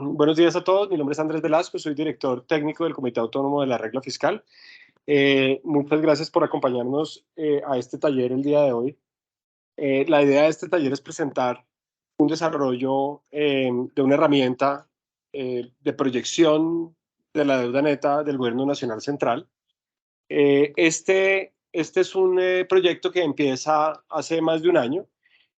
Buenos días a todos, mi nombre es Andrés Velasco, soy director técnico del Comité Autónomo de la Regla Fiscal. Muchas gracias por acompañarnos a este taller el día de hoy. La idea de este taller es presentar un desarrollo de una herramienta de proyección de la deuda neta del Gobierno Nacional Central. Este es un proyecto que empieza hace más de un año,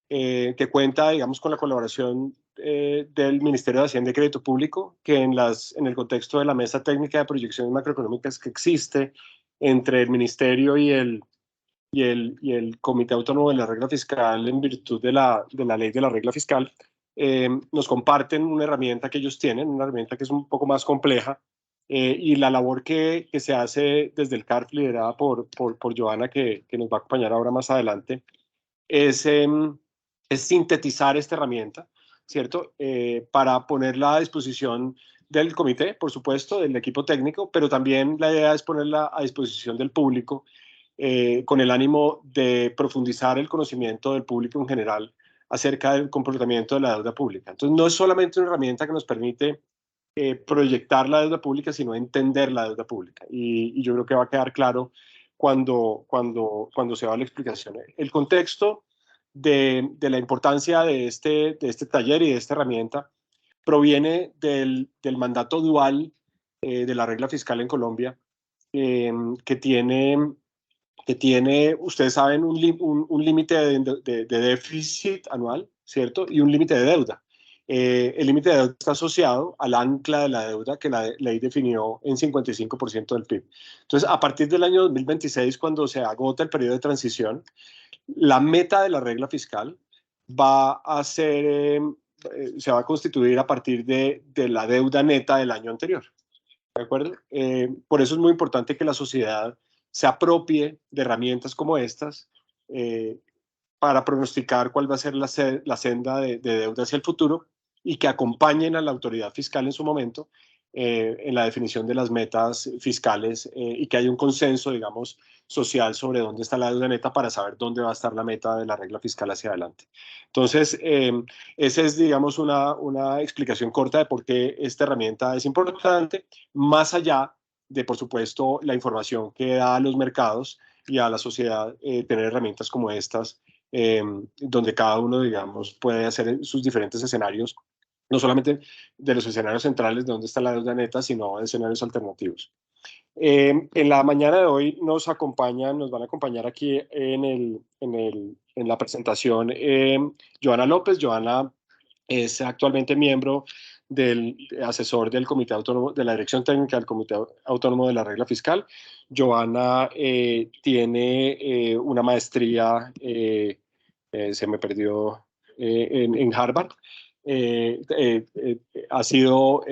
que cuenta, digamos, con la colaboración del Ministerio de Hacienda y Crédito Público, que en el contexto de la mesa técnica de proyecciones macroeconómicas que existe entre el Ministerio y el Comité Autónomo de la Regla Fiscal en virtud de la ley de la regla fiscal, nos comparten una herramienta que ellos tienen, una herramienta que es un poco más compleja, y la labor que se hace desde el CARF, liderada por Joana, que nos va a acompañar ahora más adelante, es, es sintetizar esta herramienta, ¿cierto? Para ponerla a disposición del comité, por supuesto, del equipo técnico, pero también la idea es ponerla a disposición del público, con el ánimo de profundizar el conocimiento del público en general acerca del comportamiento de la deuda pública. Entonces, no es solamente una herramienta que nos permite proyectar la deuda pública, sino entender la deuda pública. Y yo creo que va a quedar claro cuando se va a la explicación. El contexto de la importancia de este taller y de esta herramienta proviene del mandato dual de la regla fiscal en Colombia, eh, que tiene ustedes saben, un límite de déficit anual, ¿cierto? Y un límite de deuda. El límite de deuda está asociado al ancla de la deuda que la ley definió en 55% del PIB. Entonces, a partir del año 2026, cuando se agota el periodo de transición, la meta de la regla fiscal va a ser, se va a constituir a partir de la deuda neta del año anterior. ¿De acuerdo? Por eso es muy importante que la sociedad se apropie de herramientas como estas, eh, para pronosticar cuál va a ser la senda de deuda hacia el futuro, y que acompañen a la autoridad fiscal en su momento en la definición de las metas fiscales, y que haya un consenso, digamos, social sobre dónde está la deuda neta para saber dónde va a estar la meta de la regla fiscal hacia adelante. Entonces, esa es, digamos, una explicación corta de por qué esta herramienta es importante, más allá de, por supuesto, la información que da a los mercados y a la sociedad, tener herramientas como estas, donde cada uno, digamos, puede hacer sus diferentes escenarios, no solamente de los escenarios centrales de dónde está la deuda neta, sino de escenarios alternativos. En la mañana de hoy nos van a acompañar aquí en la presentación, Joana López. Joana es actualmente miembro del asesor del Comité Autónomo, de la Dirección Técnica del Comité Autónomo de la Regla Fiscal. Joana tiene una maestría, se me perdió, en Harvard. Ha sido,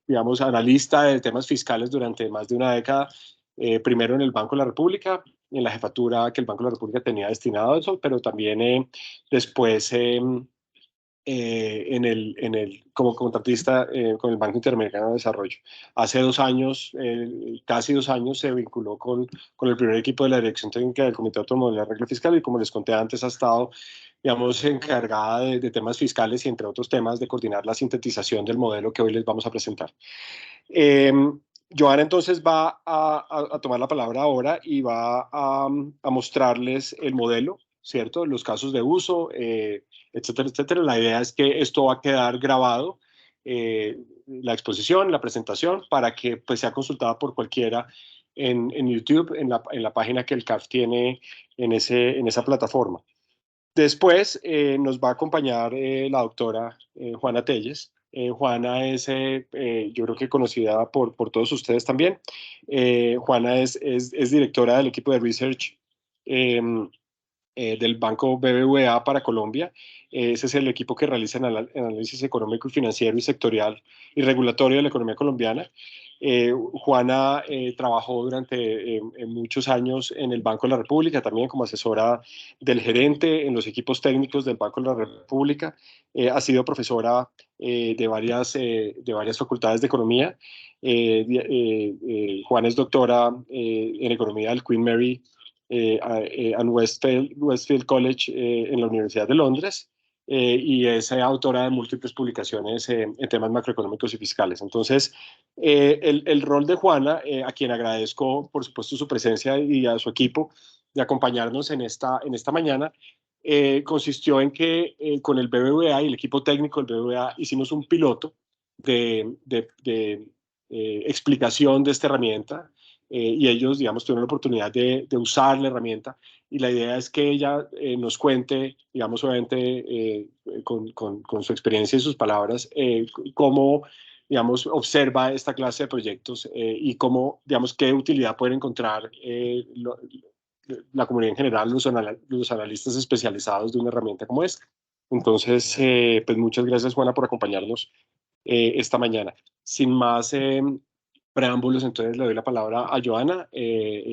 digamos, analista de temas fiscales durante más de una década, primero en el Banco de la República, en la jefatura que el Banco de la República tenía destinado a eso, pero también después como contratista con el Banco Interamericano de Desarrollo. Hace 2 años, casi 2 años, se vinculó con el primer equipo de la Dirección Técnica del Comité Autónomo de la Regla Fiscal, y como les conté antes, ha estado, digamos, encargada de temas fiscales y, entre otros temas, de coordinar la sintetización del modelo que hoy les vamos a presentar. Eh, Joana entonces va a tomar la palabra ahora y va a mostrarles el modelo, ¿cierto? Los casos de uso, etcétera, etcétera. La idea es que esto va a quedar grabado, la exposición, la presentación, para que pues sea consultada por cualquiera en YouTube, en la página que el CAF tiene en esa plataforma. Después nos va a acompañar la doctora Juana Telles. Juana es, yo creo que conocida por todos ustedes también. Juana es directora del equipo de research eh, del Banco BBVA para Colombia. Ese es el equipo que realiza el análisis económico y financiero y sectorial y regulatorio de la economía colombiana. Juana trabajó durante muchos años en el Banco de la República, también como asesora del gerente en los equipos técnicos del Banco de la República. Ha sido profesora de varias facultades de economía. Juana es doctora en economía del Queen Mary and Westfield College, en la Universidad de Londres. y es autora de múltiples publicaciones en temas macroeconómicos y fiscales. Entonces, el rol de Juana, a quien agradezco, por supuesto, su presencia y a su equipo de acompañarnos en esta mañana, consistió en que con el BBVA y el equipo técnico del BBVA hicimos un piloto de explicación de esta herramienta y ellos, digamos, tuvieron la oportunidad de usar la herramienta y la idea es que ella nos cuente, digamos, obviamente con su experiencia y sus palabras, cómo, digamos, observa esta clase de proyectos y cómo, digamos, qué utilidad pueden encontrar la comunidad en general, los analistas especializados de una herramienta como esta. Entonces, pues muchas gracias, Juana, por acompañarnos esta mañana. Sin más preámbulos, entonces le doy la palabra a Joana.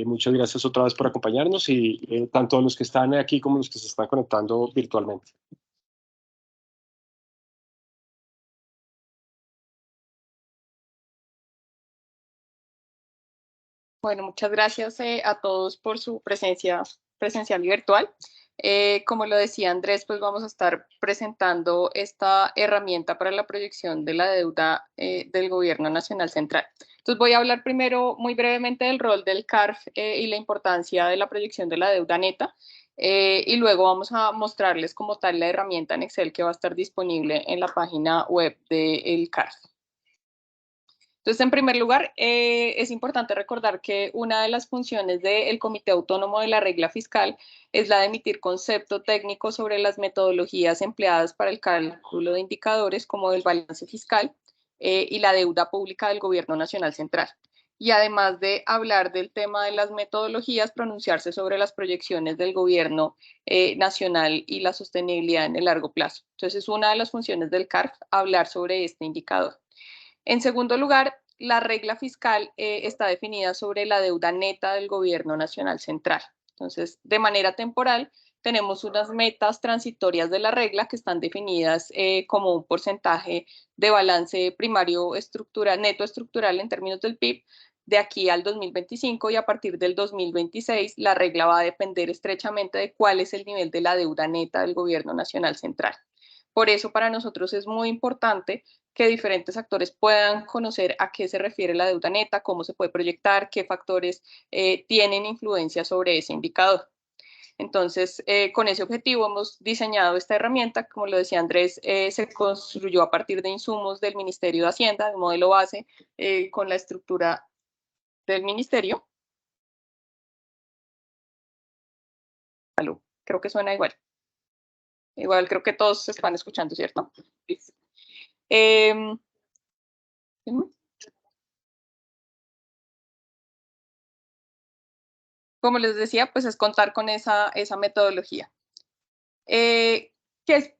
Muchas gracias otra vez por acompañarnos y tanto a los que están aquí como los que se están conectando virtualmente. Bueno, muchas gracias a todos por su presencia presencial y virtual. Como lo decía Andrés, pues vamos a estar presentando esta herramienta para la proyección de la deuda del Gobierno Nacional Central. Entonces voy a hablar primero muy brevemente del rol del CARF y la importancia de la proyección de la deuda neta. Y luego vamos a mostrarles como tal la herramienta en Excel que va a estar disponible en la página web del CARF. Entonces, en primer lugar, es importante recordar que una de las funciones del Comité Autónomo de la Regla Fiscal es la de emitir concepto técnico sobre las metodologías empleadas para el cálculo de indicadores como el balance fiscal y la deuda pública del Gobierno Nacional Central. Y además de hablar del tema de las metodologías, pronunciarse sobre las proyecciones del Gobierno nacional y la sostenibilidad en el largo plazo. Entonces, es una de las funciones del CARF hablar sobre este indicador. En segundo lugar, la regla fiscal está definida sobre la deuda neta del Gobierno Nacional Central. Entonces, de manera temporal, tenemos unas metas transitorias de la regla que están definidas como un porcentaje de balance primario estructural, neto estructural en términos del PIB de aquí al 2025 y a partir del 2026 la regla va a depender estrechamente de cuál es el nivel de la deuda neta del Gobierno Nacional Central. Por eso para nosotros es muy importante que diferentes actores puedan conocer a qué se refiere la deuda neta, cómo se puede proyectar, qué factores tienen influencia sobre ese indicador. Entonces, con ese objetivo hemos diseñado esta herramienta, como lo decía Andrés, se construyó a partir de insumos del Ministerio de Hacienda, de modelo base, con la estructura del Ministerio. Aló, creo que suena igual. Igual creo que todos se están escuchando, ¿cierto? Eh, como les decía, pues es contar con esa metodología. Que es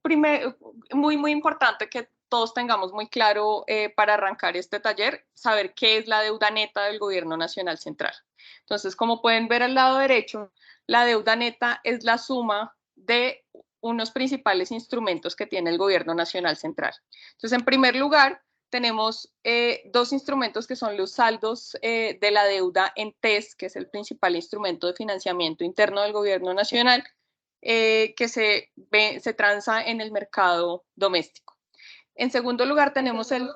muy importante que todos tengamos muy claro para arrancar este taller, saber qué es la deuda neta del Gobierno Nacional Central. Entonces, como pueden ver al lado derecho, la deuda neta es la suma de unos principales instrumentos que tiene el Gobierno Nacional Central. Entonces, en primer lugar, tenemos dos instrumentos que son los saldos de la deuda en TES, que es el principal instrumento de financiamiento interno del Gobierno Nacional, que se transa en el mercado doméstico. En segundo lugar, tenemos el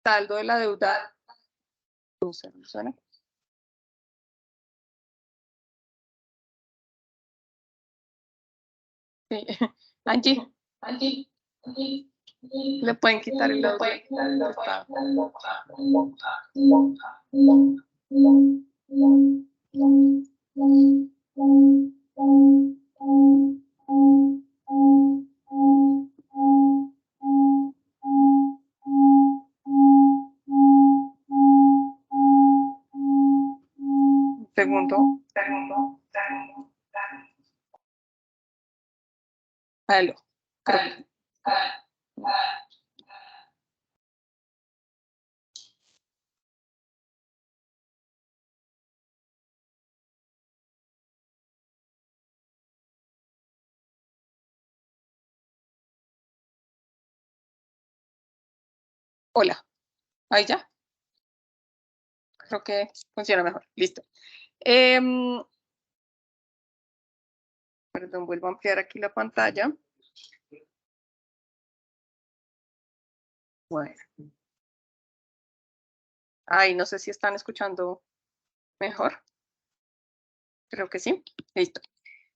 saldo de la deuda. ¿Suena? Sí. Angie, le pueden quitar el audio. Segundo. Aló. Hola. Ahí ya. Creo que funciona mejor. Listo. Perdón, vuelvo a ampliar aquí la pantalla. Bueno. Ay, no sé si están escuchando mejor. Creo que sí. Listo.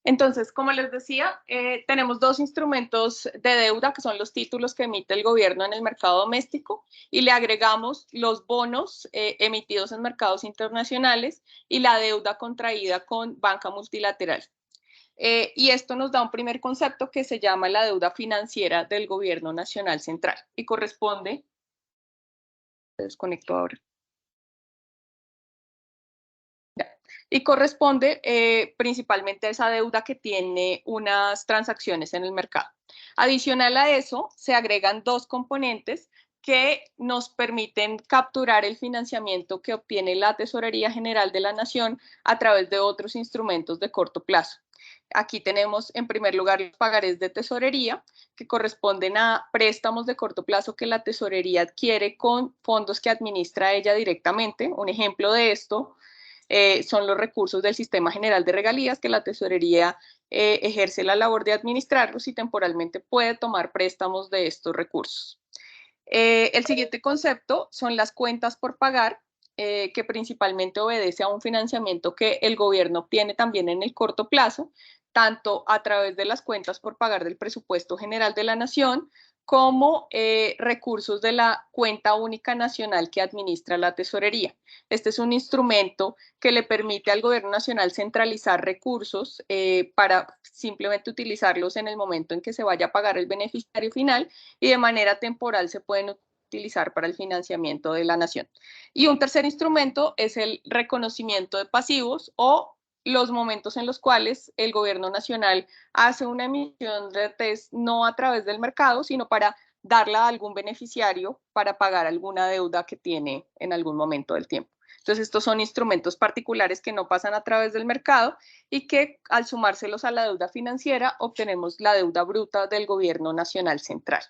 Entonces, como les decía, tenemos dos instrumentos de deuda, que son los títulos que emite el gobierno en el mercado doméstico, y le agregamos los bonos emitidos en mercados internacionales y la deuda contraída con banca multilateral. Y esto nos da un primer concepto que se llama la deuda financiera del gobierno nacional central y corresponde, desconecto ahora, y corresponde principalmente a esa deuda que tiene unas transacciones en el mercado. Adicional a eso, se agregan dos componentes que nos permiten capturar el financiamiento que obtiene la Tesorería General de la Nación a través de otros instrumentos de corto plazo. Aquí tenemos en primer lugar los pagarés de tesorería, que corresponden a préstamos de corto plazo que la tesorería adquiere con fondos que administra ella directamente. Un ejemplo de esto son los recursos del Sistema General de Regalías, que la tesorería ejerce la labor de administrarlos y temporalmente puede tomar préstamos de estos recursos. El siguiente concepto son las cuentas por pagar, que principalmente obedece a un financiamiento que el gobierno obtiene también en el corto plazo, tanto a través de las cuentas por pagar del presupuesto general de la nación, como recursos de la cuenta única nacional que administra la tesorería. Este es un instrumento que le permite al gobierno nacional centralizar recursos para simplemente utilizarlos en el momento en que se vaya a pagar el beneficiario final, y de manera temporal se pueden utilizar para el financiamiento de la nación. Y un tercer instrumento es el reconocimiento de pasivos, o los momentos en los cuales el gobierno nacional hace una emisión de test no a través del mercado, sino para darla a algún beneficiario para pagar alguna deuda que tiene en algún momento del tiempo. Entonces, estos son instrumentos particulares que no pasan a través del mercado y que, al sumárselos a la deuda financiera, obtenemos la deuda bruta del gobierno nacional central.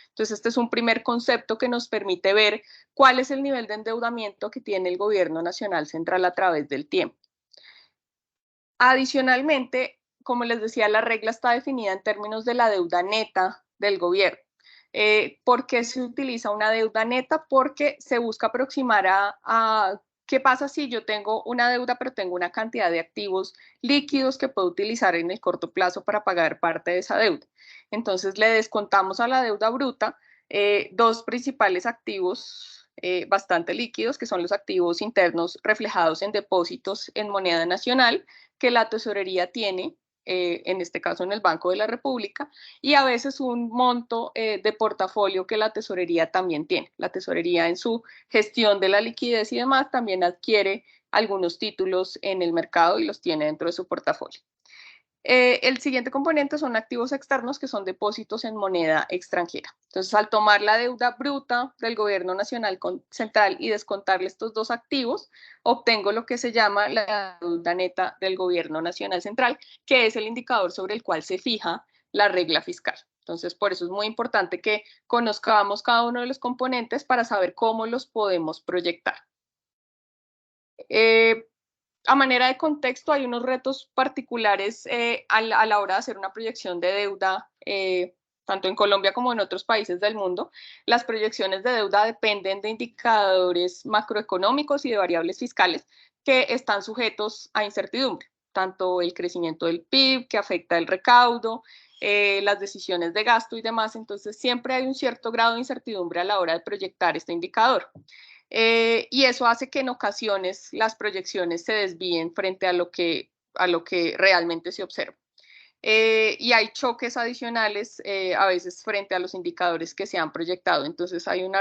Entonces, este es un primer concepto que nos permite ver cuál es el nivel de endeudamiento que tiene el gobierno nacional central a través del tiempo. Adicionalmente, como les decía, la regla está definida en términos de la deuda neta del gobierno. ¿Por qué se utiliza una deuda neta? Porque se busca aproximar a qué pasa si yo tengo una deuda, pero tengo una cantidad de activos líquidos que puedo utilizar en el corto plazo para pagar parte de esa deuda. Entonces le descontamos a la deuda bruta dos principales activos bastante líquidos, que son los activos internos reflejados en depósitos en moneda nacional que la tesorería tiene, en este caso en el Banco de la República, y a veces un monto de portafolio que la tesorería también tiene. La tesorería, en su gestión de la liquidez y demás, también adquiere algunos títulos en el mercado y los tiene dentro de su portafolio. El siguiente componente son activos externos, que son depósitos en moneda extranjera. Entonces, al tomar la deuda bruta del gobierno nacional central y descontarle estos dos activos, obtengo lo que se llama la deuda neta del gobierno nacional central, que es el indicador sobre el cual se fija la regla fiscal. Entonces, por eso es muy importante que conozcamos cada uno de los componentes para saber cómo los podemos proyectar. A manera de contexto, hay unos retos particulares a la hora de hacer una proyección de deuda, tanto en Colombia como en otros países del mundo. Las proyecciones de deuda dependen de indicadores macroeconómicos y de variables fiscales que están sujetos a incertidumbre, tanto el crecimiento del PIB, que afecta el recaudo, las decisiones de gasto y demás. Entonces, siempre hay un cierto grado de incertidumbre a la hora de proyectar este indicador. Y eso hace que en ocasiones las proyecciones se desvíen frente a lo que realmente se observa. Y hay choques adicionales a veces frente a los indicadores que se han proyectado. Entonces hay un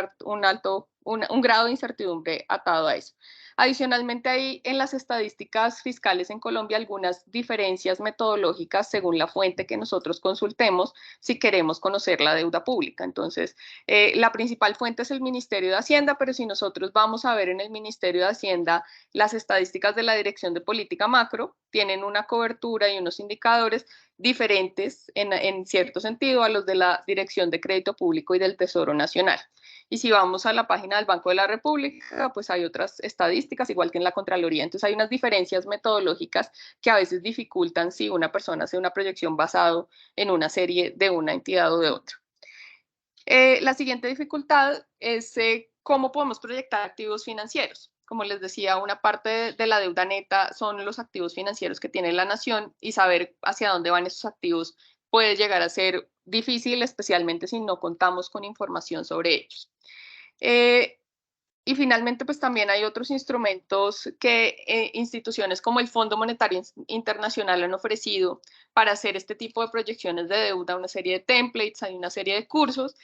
grado de incertidumbre atado a eso. Adicionalmente, hay en las estadísticas fiscales en Colombia algunas diferencias metodológicas según la fuente que nosotros consultemos si queremos conocer la deuda pública. Entonces, la principal fuente es el Ministerio de Hacienda, pero si nosotros vamos a ver en el Ministerio de Hacienda las estadísticas de la Dirección de Política Macro, tienen una cobertura y unos indicadores diferentes en cierto sentido a los de la Dirección de Crédito Público y del Tesoro Nacional. Y si vamos a la página del Banco de la República, pues hay otras estadísticas, igual que en la Contraloría. Entonces hay unas diferencias metodológicas que a veces dificultan si una persona hace una proyección basado en una serie de una entidad o de otra. La siguiente dificultad es cómo podemos proyectar activos financieros. Como les decía, una parte de la deuda neta son los activos financieros que tiene la nación y saber hacia dónde van esos activos puede llegar a ser difícil, especialmente si no contamos con información sobre ellos. Y finalmente, pues también hay otros instrumentos que instituciones como el Fondo Monetario Internacional han ofrecido para hacer este tipo de proyecciones de deuda, una serie de templates, hay una serie de cursos,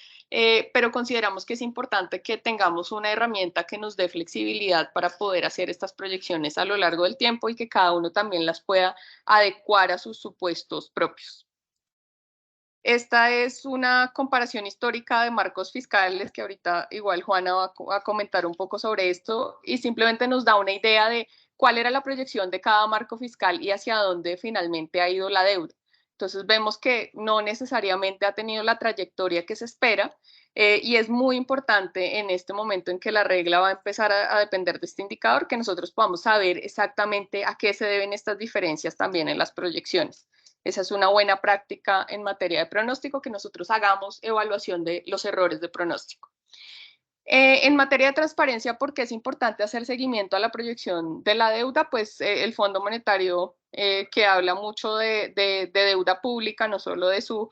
pero consideramos que es importante que tengamos una herramienta que nos dé flexibilidad para poder hacer estas proyecciones a lo largo del tiempo y que cada uno también las pueda adecuar a sus supuestos propios. Esta es una comparación histórica de marcos fiscales, que ahorita igual Juana va a comentar un poco sobre esto, y simplemente nos da una idea de cuál era la proyección de cada marco fiscal y hacia dónde finalmente ha ido la deuda. Entonces vemos que no necesariamente ha tenido la trayectoria que se espera, y es muy importante en este momento en que la regla va a empezar a depender de este indicador, que nosotros podamos saber exactamente a qué se deben estas diferencias también en las proyecciones. Esa es una buena práctica en materia de pronóstico, que nosotros hagamos evaluación de los errores de pronóstico. En materia de transparencia, ¿por qué es importante hacer seguimiento a la proyección de la deuda? Pues el Fondo Monetario, que habla mucho de deuda pública, no solo de su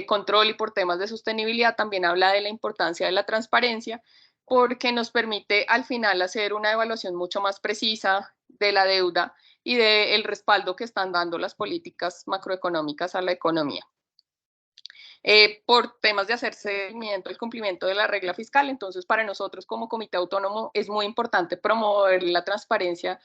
control y por temas de sostenibilidad, también habla de la importancia de la transparencia, porque nos permite al final hacer una evaluación mucho más precisa de la deuda y del respaldo que están dando las políticas macroeconómicas a la economía. Por temas de hacer seguimiento el cumplimiento de la regla fiscal. Entonces, para nosotros como comité autónomo es muy importante promover la transparencia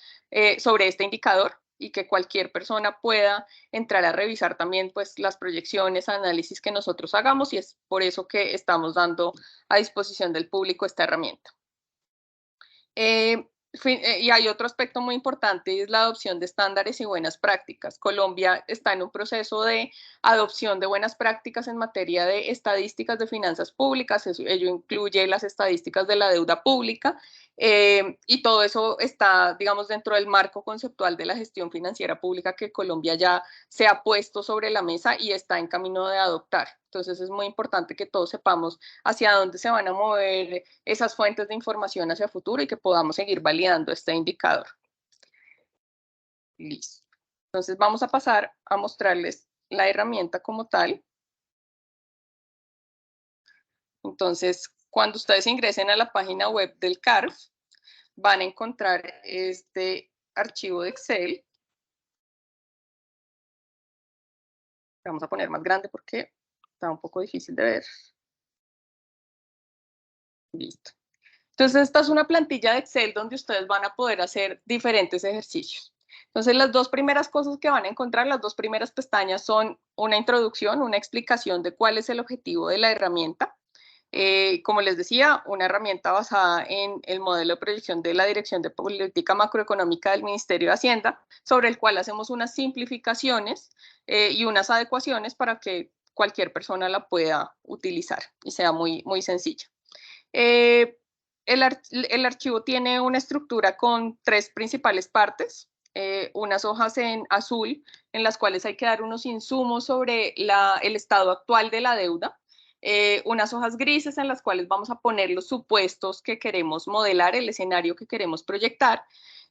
sobre este indicador y que cualquier persona pueda entrar a revisar también pues, las proyecciones, análisis que nosotros hagamos, y es por eso que estamos dando a disposición del público esta herramienta. Y hay otro aspecto muy importante, y es la adopción de estándares y buenas prácticas. Colombia está en un proceso de adopción de buenas prácticas en materia de estadísticas de finanzas públicas, ello incluye las estadísticas de la deuda pública, y todo eso está, digamos, dentro del marco conceptual de la gestión financiera pública que Colombia ya se ha puesto sobre la mesa y está en camino de adoptar. Entonces es muy importante que todos sepamos hacia dónde se van a mover esas fuentes de información hacia el futuro y que podamos seguir validando este indicador. Listo. Entonces vamos a pasar a mostrarles la herramienta como tal. Entonces, cuando ustedes ingresen a la página web del CARF, van a encontrar este archivo de Excel. Vamos a poner más grande porque está un poco difícil de ver. Listo. Entonces, esta es una plantilla de Excel donde ustedes van a poder hacer diferentes ejercicios. Entonces, las dos primeras cosas que van a encontrar, las dos primeras pestañas son una introducción, una explicación de cuál es el objetivo de la herramienta. Como les decía, una herramienta basada en el modelo de proyección de la Dirección de Política Macroeconómica del Ministerio de Hacienda, sobre el cual hacemos unas simplificaciones y unas adecuaciones para que cualquier persona la pueda utilizar y sea muy, muy sencilla. El archivo tiene una estructura con tres principales partes, unas hojas en azul en las cuales hay que dar unos insumos sobre el estado actual de la deuda, unas hojas grises en las cuales vamos a poner los supuestos que queremos modelar, el escenario que queremos proyectar,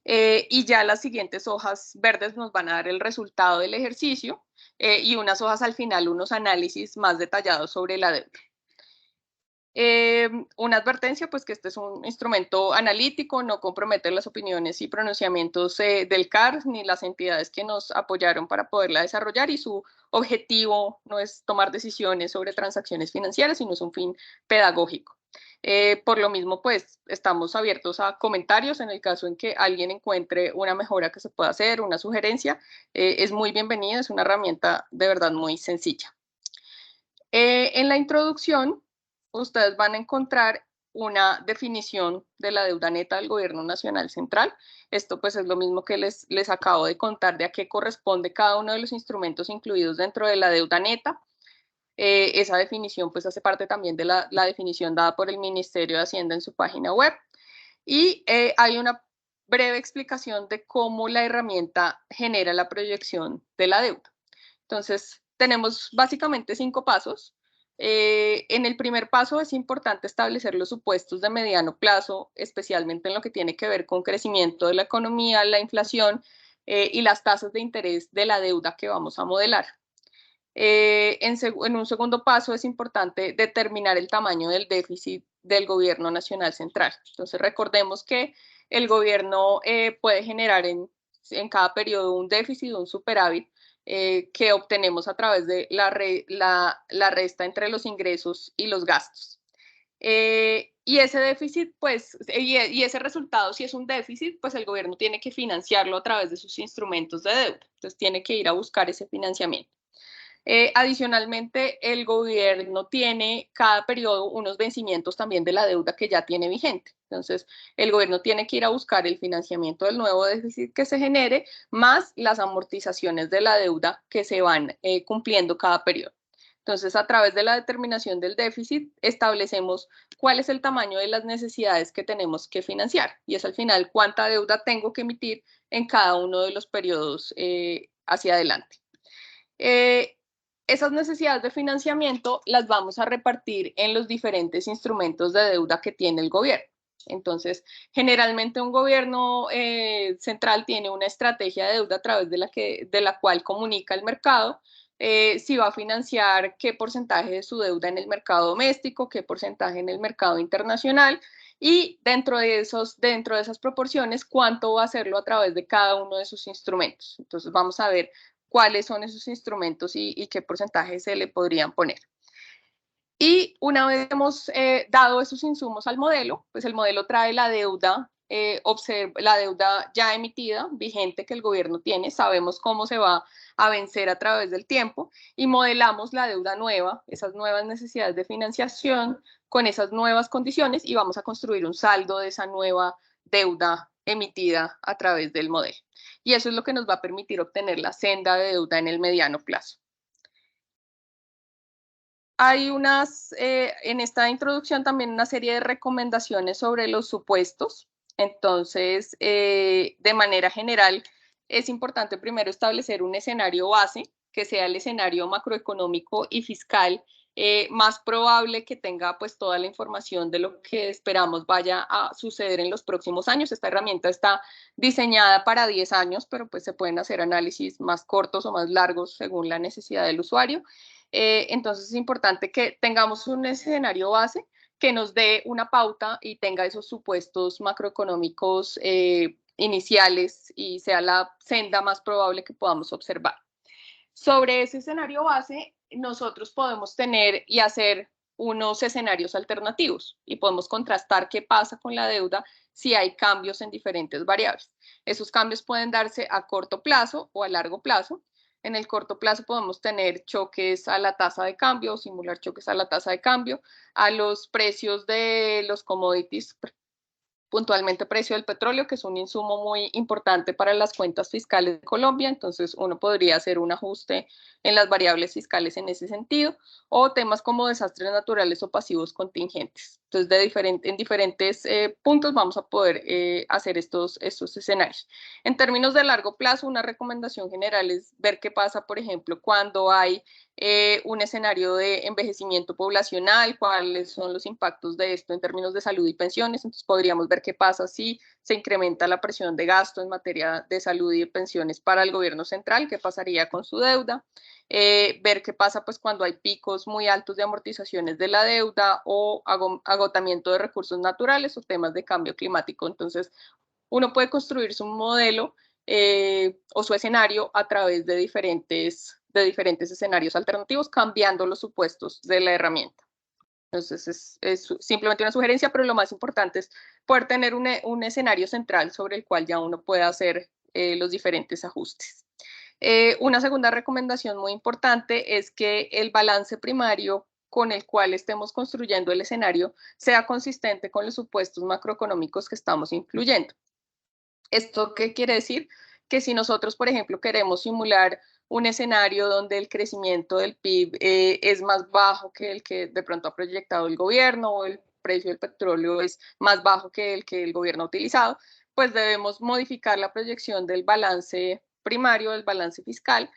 y ya las siguientes hojas verdes nos van a dar el resultado del ejercicio, y unas hojas al final, unos análisis más detallados sobre la deuda. Una advertencia, pues que este es un instrumento analítico, no compromete las opiniones y pronunciamientos del CAR ni las entidades que nos apoyaron para poderla desarrollar, y su objetivo no es tomar decisiones sobre transacciones financieras, sino es un fin pedagógico. Por lo mismo, pues estamos abiertos a comentarios en el caso en que alguien encuentre una mejora que se pueda hacer, una sugerencia, es muy bienvenida, es una herramienta de verdad muy sencilla. En la introducción, ustedes van a encontrar una definición de la deuda neta del gobierno nacional central. Esto pues es lo mismo que les acabo de contar de a qué corresponde cada uno de los instrumentos incluidos dentro de la deuda neta. Esa definición pues hace parte también de la definición dada por el Ministerio de Hacienda en su página web. Y hay una breve explicación de cómo la herramienta genera la proyección de la deuda. Entonces, tenemos básicamente 5 pasos. En el primer paso es importante establecer los supuestos de mediano plazo, especialmente en lo que tiene que ver con crecimiento de la economía, la inflación y las tasas de interés de la deuda que vamos a modelar. En un segundo paso es importante determinar el tamaño del déficit del gobierno nacional central. Entonces recordemos que el gobierno puede generar en cada periodo un déficit o un superávit que obtenemos a través de la resta entre los ingresos y los gastos. Y ese déficit, pues, y ese resultado, si es un déficit, pues el gobierno tiene que financiarlo a través de sus instrumentos de deuda. Entonces tiene que ir a buscar ese financiamiento. Adicionalmente, el gobierno tiene cada periodo unos vencimientos también de la deuda que ya tiene vigente. Entonces, el gobierno tiene que ir a buscar el financiamiento del nuevo déficit que se genere, más las amortizaciones de la deuda que se van cumpliendo cada periodo. Entonces, a través de la determinación del déficit, establecemos cuál es el tamaño de las necesidades que tenemos que financiar. Y es al final cuánta deuda tengo que emitir en cada uno de los periodos hacia adelante. Esas necesidades de financiamiento las vamos a repartir en los diferentes instrumentos de deuda que tiene el gobierno. Entonces, generalmente un gobierno central tiene una estrategia de deuda a través de la cual comunica al mercado si va a financiar qué porcentaje de su deuda en el mercado doméstico, qué porcentaje en el mercado internacional y dentro de esas proporciones cuánto va a hacerlo a través de cada uno de sus instrumentos. Entonces, vamos a ver cuáles son esos instrumentos y qué porcentaje se le podrían poner. Y una vez hemos dado esos insumos al modelo, pues el modelo trae la deuda ya emitida, vigente que el gobierno tiene, sabemos cómo se va a vencer a través del tiempo y modelamos la deuda nueva, esas nuevas necesidades de financiación con esas nuevas condiciones y vamos a construir un saldo de esa nueva deuda emitida a través del modelo. Y eso es lo que nos va a permitir obtener la senda de deuda en el mediano plazo. Hay en esta introducción también una serie de recomendaciones sobre los supuestos. Entonces, de manera general, es importante primero establecer un escenario base, que sea el escenario macroeconómico y fiscal más probable que tenga pues toda la información de lo que esperamos vaya a suceder en los próximos años. Esta herramienta está diseñada para 10 años, pero pues se pueden hacer análisis más cortos o más largos según la necesidad del usuario. Entonces es importante que tengamos un escenario base que nos dé una pauta y tenga esos supuestos macroeconómicos iniciales y sea la senda más probable que podamos observar. Sobre ese escenario base, nosotros podemos tener y hacer unos escenarios alternativos y podemos contrastar qué pasa con la deuda si hay cambios en diferentes variables. Esos cambios pueden darse a corto plazo o a largo plazo. En el corto plazo podemos tener choques a la tasa de cambio, simular choques a la tasa de cambio, a los precios de los commodities, puntualmente precio del petróleo, que es un insumo muy importante para las cuentas fiscales de Colombia, entonces uno podría hacer un ajuste en las variables fiscales en ese sentido, o temas como desastres naturales o pasivos contingentes. Entonces, en diferentes puntos vamos a poder hacer estos escenarios. En términos de largo plazo, una recomendación general es ver qué pasa, por ejemplo, cuando hay un escenario de envejecimiento poblacional, cuáles son los impactos de esto en términos de salud y pensiones. Entonces podríamos ver qué pasa si se incrementa la presión de gasto en materia de salud y de pensiones para el gobierno central, qué pasaría con su deuda, ver qué pasa pues cuando hay picos muy altos de amortizaciones de la deuda o agotamiento de recursos naturales o temas de cambio climático. Entonces uno puede construir su modelo o su escenario a través de diferentes escenarios alternativos, cambiando los supuestos de la herramienta. Entonces, es simplemente una sugerencia, pero lo más importante es poder tener un escenario central sobre el cual ya uno pueda hacer los diferentes ajustes. Una segunda recomendación muy importante es que el balance primario con el cual estemos construyendo el escenario sea consistente con los supuestos macroeconómicos que estamos incluyendo. ¿Esto qué quiere decir? Que si nosotros, por ejemplo, queremos simular un escenario donde el crecimiento del PIB es más bajo que el que de pronto ha proyectado el gobierno, o el precio del petróleo es más bajo que el gobierno ha utilizado, pues debemos modificar la proyección del balance primario, del balance fiscal,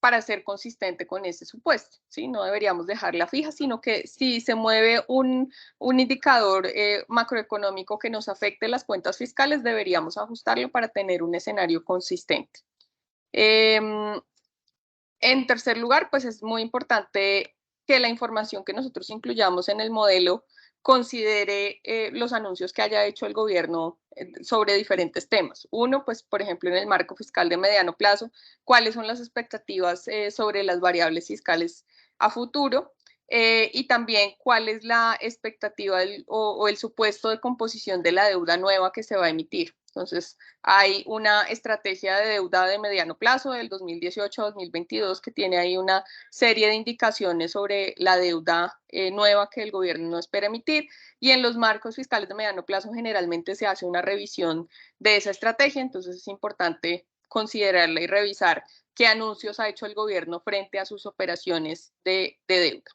para ser consistente con ese supuesto, ¿sí? No deberíamos dejarla fija, sino que si se mueve un indicador macroeconómico que nos afecte las cuentas fiscales, deberíamos ajustarlo para tener un escenario consistente. En tercer lugar, pues es muy importante que la información que nosotros incluyamos en el modelo considere los anuncios que haya hecho el gobierno sobre diferentes temas. Uno, pues, por ejemplo, en el marco fiscal de mediano plazo, cuáles son las expectativas sobre las variables fiscales a futuro, y también cuál es la expectativa o el supuesto de composición de la deuda nueva que se va a emitir. Entonces, hay una estrategia de deuda de mediano plazo del 2018 a 2022 que tiene ahí una serie de indicaciones sobre la deuda nueva que el gobierno no espera emitir, y en los marcos fiscales de mediano plazo generalmente se hace una revisión de esa estrategia, entonces es importante considerarla y revisar qué anuncios ha hecho el gobierno frente a sus operaciones de deuda.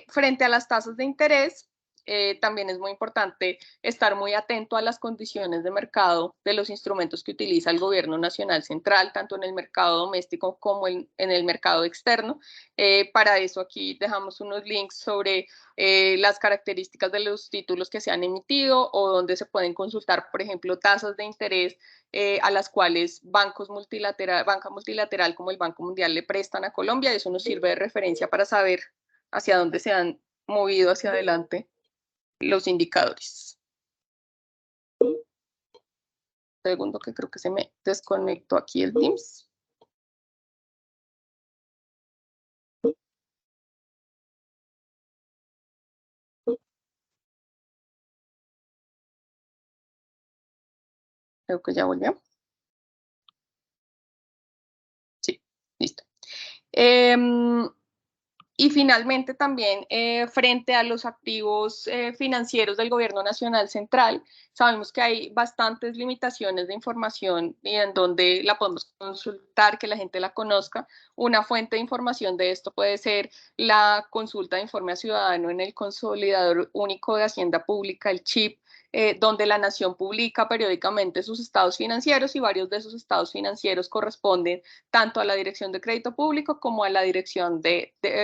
Frente a las tasas de interés, también es muy importante estar muy atento a las condiciones de mercado de los instrumentos que utiliza el gobierno nacional central, tanto en el mercado doméstico como en el mercado externo. Para eso aquí dejamos unos links sobre las características de los títulos que se han emitido, o donde se pueden consultar, por ejemplo, tasas de interés a las cuales banca multilateral como el Banco Mundial le prestan a Colombia. Eso nos sirve de referencia para saber hacia dónde se han movido hacia adelante los indicadores. Segundo, que creo que se me desconectó aquí el Teams. Creo que ya volvió. Sí, listo. Y finalmente también frente a los activos financieros del gobierno nacional central, sabemos que hay bastantes limitaciones de información y en donde la podemos consultar, que la gente la conozca. Una fuente de información de esto puede ser la consulta de informe a ciudadano en el Consolidador Único de Hacienda Pública, el CHIP, donde la Nación publica periódicamente sus estados financieros, y varios de esos estados financieros corresponden tanto a la Dirección de Crédito Público como a la Dirección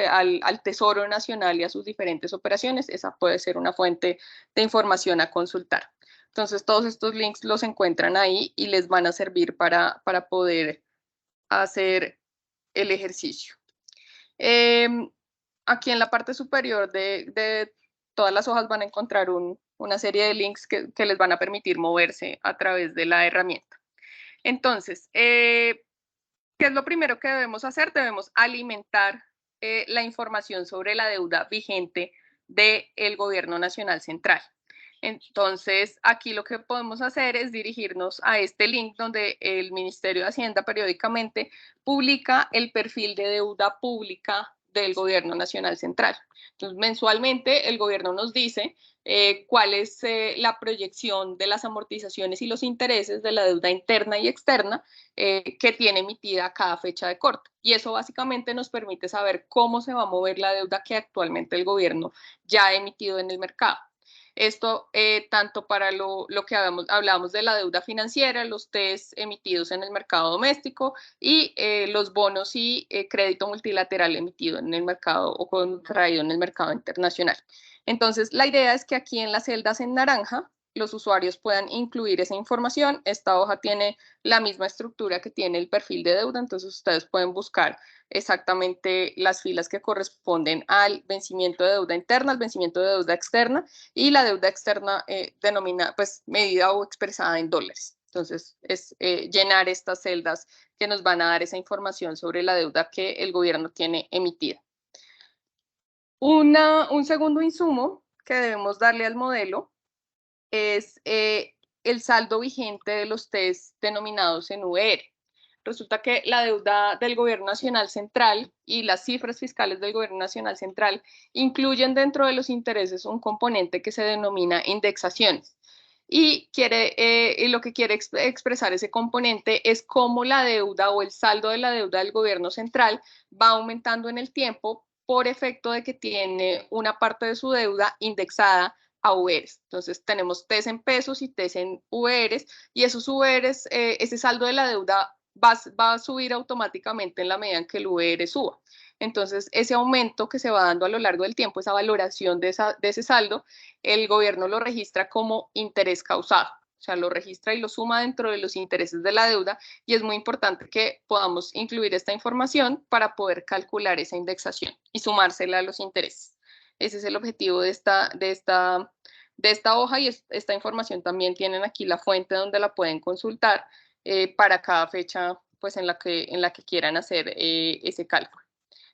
al Tesoro Nacional y a sus diferentes operaciones. Esa puede ser una fuente de información a consultar. Entonces, todos estos links los encuentran ahí y les van a servir para poder hacer el ejercicio. Aquí en la parte superior de todas las hojas van a encontrar una serie de links que les van a permitir moverse a través de la herramienta. Entonces, ¿qué es lo primero que debemos hacer? Debemos alimentar la información sobre la deuda vigente del Gobierno Nacional Central. Entonces, aquí lo que podemos hacer es dirigirnos a este link donde el Ministerio de Hacienda periódicamente publica el perfil de deuda pública del Gobierno Nacional Central. Entonces, mensualmente el gobierno nos dice cuál es la proyección de las amortizaciones y los intereses de la deuda interna y externa que tiene emitida cada fecha de corte. Y eso básicamente nos permite saber cómo se va a mover la deuda que actualmente el gobierno ya ha emitido en el mercado. Esto tanto para lo que hablábamos de la deuda financiera, los TES emitidos en el mercado doméstico y los bonos y crédito multilateral emitido en el mercado o contraído en el mercado internacional. Entonces, la idea es que aquí en las celdas en naranja los usuarios puedan incluir esa información. Esta hoja tiene la misma estructura que tiene el perfil de deuda, entonces ustedes pueden buscar exactamente las filas que corresponden al vencimiento de deuda interna, al vencimiento de deuda externa, y la deuda externa medida o expresada en dólares. Entonces, es llenar estas celdas que nos van a dar esa información sobre la deuda que el gobierno tiene emitida. Un segundo insumo que debemos darle al modelo es el saldo vigente de los TES denominados en VR. resulta que la deuda del Gobierno Nacional Central y las cifras fiscales del Gobierno Nacional Central incluyen dentro de los intereses un componente que se denomina indexaciones. Y lo que quiere expresar ese componente es cómo la deuda o el saldo de la deuda del gobierno central va aumentando en el tiempo por efecto de que tiene una parte de su deuda indexada a VRs. Entonces tenemos TES en pesos y TES en VRs, y esos VRs, ese saldo de la deuda va a subir automáticamente en la medida en que el VR suba. Entonces, ese aumento que se va dando a lo largo del tiempo, esa valoración de ese saldo, el gobierno lo registra como interés causado. O sea, lo registra y lo suma dentro de los intereses de la deuda, y es muy importante que podamos incluir esta información para poder calcular esa indexación y sumársela a los intereses. Ese es el objetivo de esta hoja, y esta información también tienen aquí la fuente donde la pueden consultar para cada fecha pues, en la que quieran hacer ese cálculo.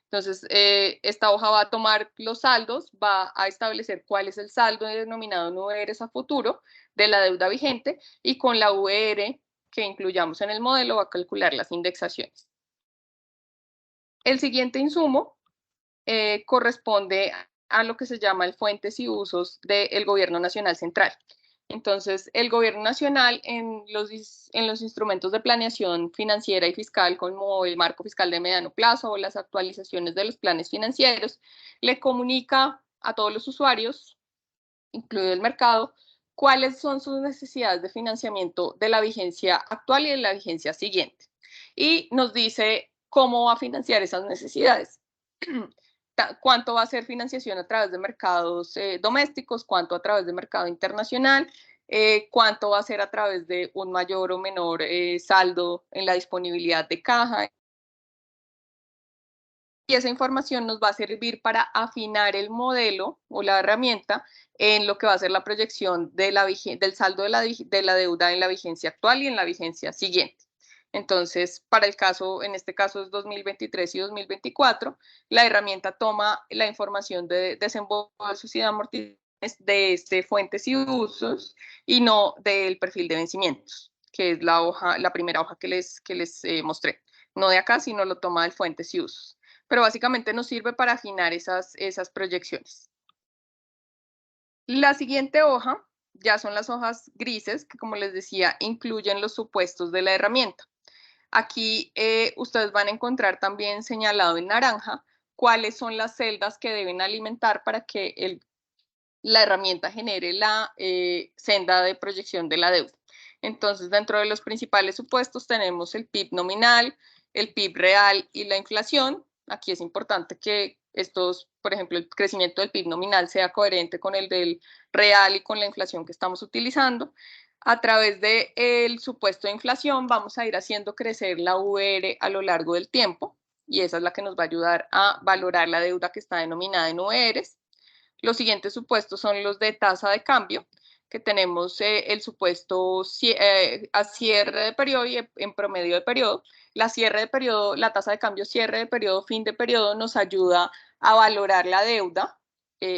Entonces, esta hoja va a tomar los saldos, va a establecer cuál es el saldo denominado en VRs a futuro de la deuda vigente, y con la VR que incluyamos en el modelo va a calcular las indexaciones. El siguiente insumo corresponde a lo que se llama el fuentes y usos del Gobierno Nacional Central. Entonces, el Gobierno Nacional en los instrumentos de planeación financiera y fiscal, como el marco fiscal de mediano plazo o las actualizaciones de los planes financieros, le comunica a todos los usuarios, incluido el mercado, cuáles son sus necesidades de financiamiento de la vigencia actual y de la vigencia siguiente. Y nos dice cómo va a financiar esas necesidades. Cuánto va a ser financiación a través de mercados domésticos, cuánto a través de mercado internacional, cuánto va a ser a través de un mayor o menor saldo en la disponibilidad de caja. Y esa información nos va a servir para afinar el modelo o la herramienta en lo que va a ser la proyección del saldo de la deuda en la vigencia actual y en la vigencia siguiente. Entonces, en este caso es 2023 y 2024, la herramienta toma la información de desembolsos y de amortizaciones de fuentes y usos, y no del perfil de vencimientos, que es la primera hoja que les mostré. No de acá, sino lo toma del fuentes y usos. Pero básicamente nos sirve para afinar esas proyecciones. La siguiente hoja ya son las hojas grises, que como les decía, incluyen los supuestos de la herramienta. Aquí ustedes van a encontrar también señalado en naranja cuáles son las celdas que deben alimentar para que la herramienta genere la senda de proyección de la deuda. Entonces, dentro de los principales supuestos tenemos el PIB nominal, el PIB real y la inflación. Aquí es importante que por ejemplo, el crecimiento del PIB nominal sea coherente con el del real y con la inflación que estamos utilizando. A través del supuesto de inflación vamos a ir haciendo crecer la VR a lo largo del tiempo, y esa es la que nos va a ayudar a valorar la deuda que está denominada en VRs. Los siguientes supuestos son los de tasa de cambio, que tenemos el supuesto a cierre de periodo y en promedio de periodo. La tasa de cambio cierre de periodo, fin de periodo, nos ayuda a valorar la deuda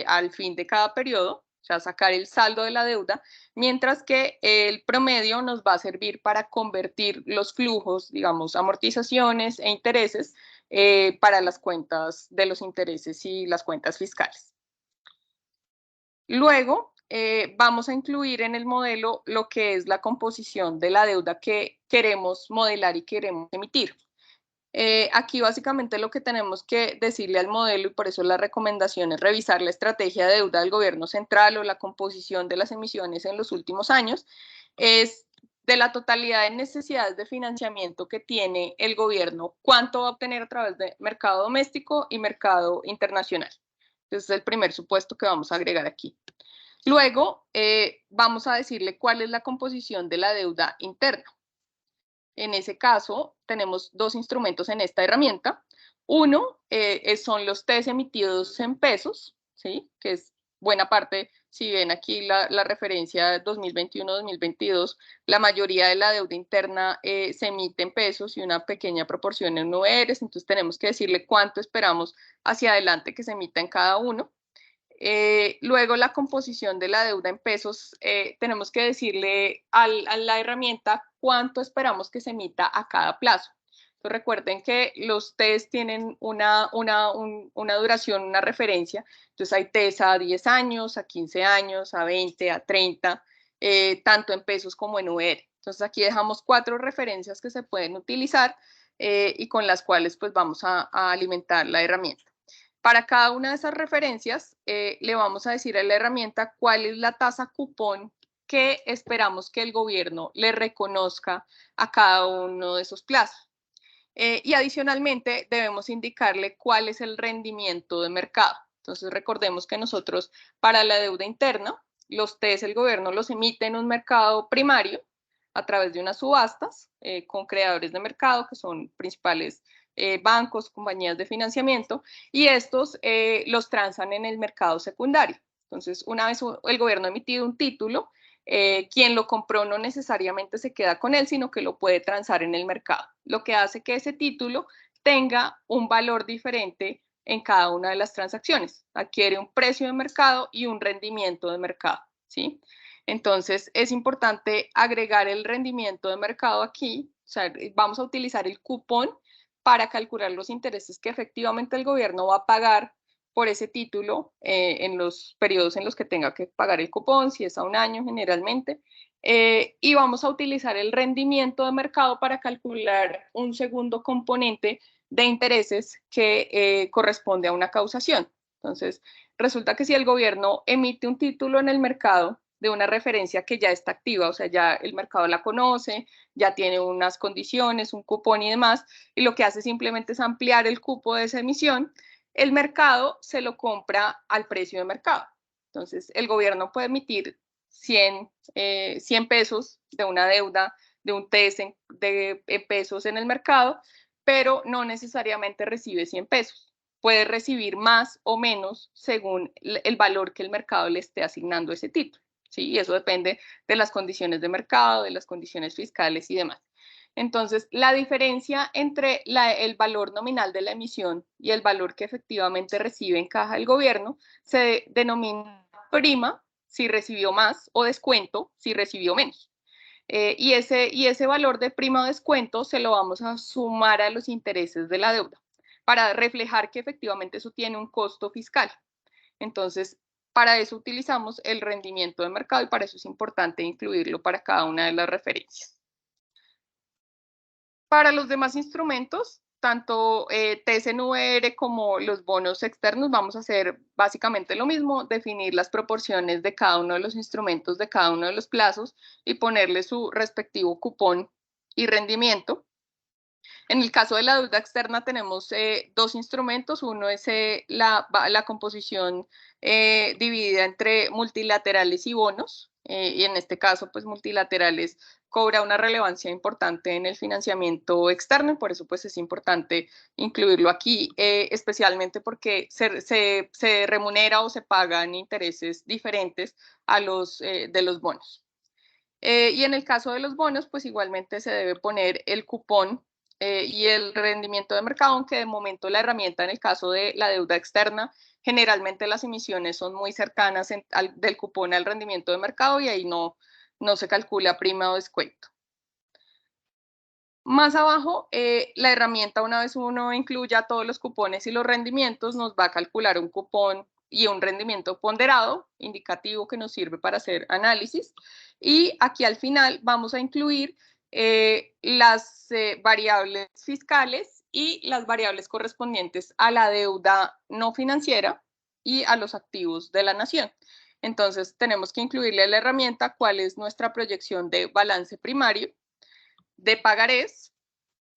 al fin de cada periodo, o sea, sacar el saldo de la deuda, mientras que el promedio nos va a servir para convertir los flujos, digamos, amortizaciones e intereses para las cuentas de los intereses y las cuentas fiscales. Luego, vamos a incluir en el modelo lo que es la composición de la deuda que queremos modelar y queremos emitir. Aquí básicamente lo que tenemos que decirle al modelo, y por eso la recomendación es revisar la estrategia de deuda del gobierno central o la composición de las emisiones en los últimos años, es de la totalidad de necesidades de financiamiento que tiene el gobierno, cuánto va a obtener a través de mercado doméstico y mercado internacional. Ese es el primer supuesto que vamos a agregar aquí. Luego, vamos a decirle cuál es la composición de la deuda interna. En ese caso, tenemos dos instrumentos en esta herramienta. Uno son los TES emitidos en pesos, ¿sí? Que es buena parte, si ven aquí la referencia 2021-2022, la mayoría de la deuda interna se emite en pesos y una pequeña proporción en URs, entonces tenemos que decirle cuánto esperamos hacia adelante que se emita en cada uno. Luego, la composición de la deuda en pesos, tenemos que decirle a la herramienta cuánto esperamos que se emita a cada plazo. Entonces recuerden que los TES tienen una duración, una referencia. Entonces hay TES a 10 años, a 15 años, a 20, a 30, tanto en pesos como en UR. Entonces aquí dejamos 4 referencias que se pueden utilizar y con las cuales pues vamos a alimentar la herramienta. Para cada una de esas referencias le vamos a decir a la herramienta cuál es la tasa cupón que esperamos que el gobierno le reconozca a cada uno de esos plazos. Y adicionalmente debemos indicarle cuál es el rendimiento de mercado. Entonces recordemos que nosotros para la deuda interna, los TES el gobierno los emite en un mercado primario a través de unas subastas con creadores de mercado que son principales bancos, compañías de financiamiento, y estos los transan en el mercado secundario. Entonces, una vez el gobierno ha emitido un título, quien lo compró no necesariamente se queda con él, sino que lo puede transar en el mercado, lo que hace que ese título tenga un valor diferente en cada una de las transacciones. Adquiere un precio de mercado y un rendimiento de mercado, ¿sí? Entonces, es importante agregar el rendimiento de mercado aquí. O sea, vamos a utilizar el cupón para calcular los intereses que efectivamente el gobierno va a pagar por ese título en los periodos en los que tenga que pagar el cupón, si es a un año generalmente, y vamos a utilizar el rendimiento de mercado para calcular un segundo componente de intereses que corresponde a una causación. Entonces, resulta que si el gobierno emite un título en el mercado de una referencia que ya está activa, o sea, ya el mercado la conoce, ya tiene unas condiciones, un cupón y demás, y lo que hace simplemente es ampliar el cupo de esa emisión, el mercado se lo compra al precio de mercado. Entonces, el gobierno puede emitir 100 pesos de una deuda, de un TES de pesos en el mercado, pero no necesariamente recibe 100 pesos. Puede recibir más o menos según el valor que el mercado le esté asignando a ese título. ¿Sí? Y eso depende de las condiciones de mercado, de las condiciones fiscales y demás. Entonces, la diferencia entre el valor nominal de la emisión y el valor que efectivamente recibe en caja el gobierno se denomina prima si recibió más o descuento si recibió menos. Y ese valor de prima o descuento se lo vamos a sumar a los intereses de la deuda para reflejar que efectivamente eso tiene un costo fiscal. Entonces, para eso utilizamos el rendimiento de mercado y para eso es importante incluirlo para cada una de las referencias. Para los demás instrumentos, tanto TSNVR como los bonos externos, vamos a hacer básicamente lo mismo, definir las proporciones de cada uno de los instrumentos de cada uno de los plazos y ponerle su respectivo cupón y rendimiento. En el caso de la deuda externa tenemos 2 instrumentos. Uno es la composición dividida entre multilaterales y bonos. Y en este caso, pues multilaterales cobra una relevancia importante en el financiamiento externo y por eso pues es importante incluirlo aquí, especialmente porque se remunera o se pagan intereses diferentes a los de los bonos. Y en el caso de los bonos, pues igualmente se debe poner el cupón y el rendimiento de mercado, aunque de momento la herramienta en el caso de la deuda externa, generalmente las emisiones son muy cercanas del cupón al rendimiento de mercado y ahí no se calcula prima o descuento. Más abajo, la herramienta, una vez uno incluya todos los cupones y los rendimientos, nos va a calcular un cupón y un rendimiento ponderado, indicativo que nos sirve para hacer análisis. Y aquí al final vamos a incluir las variables fiscales y las variables correspondientes a la deuda no financiera y a los activos de la nación. Entonces, tenemos que incluirle a la herramienta cuál es nuestra proyección de balance primario, de pagarés,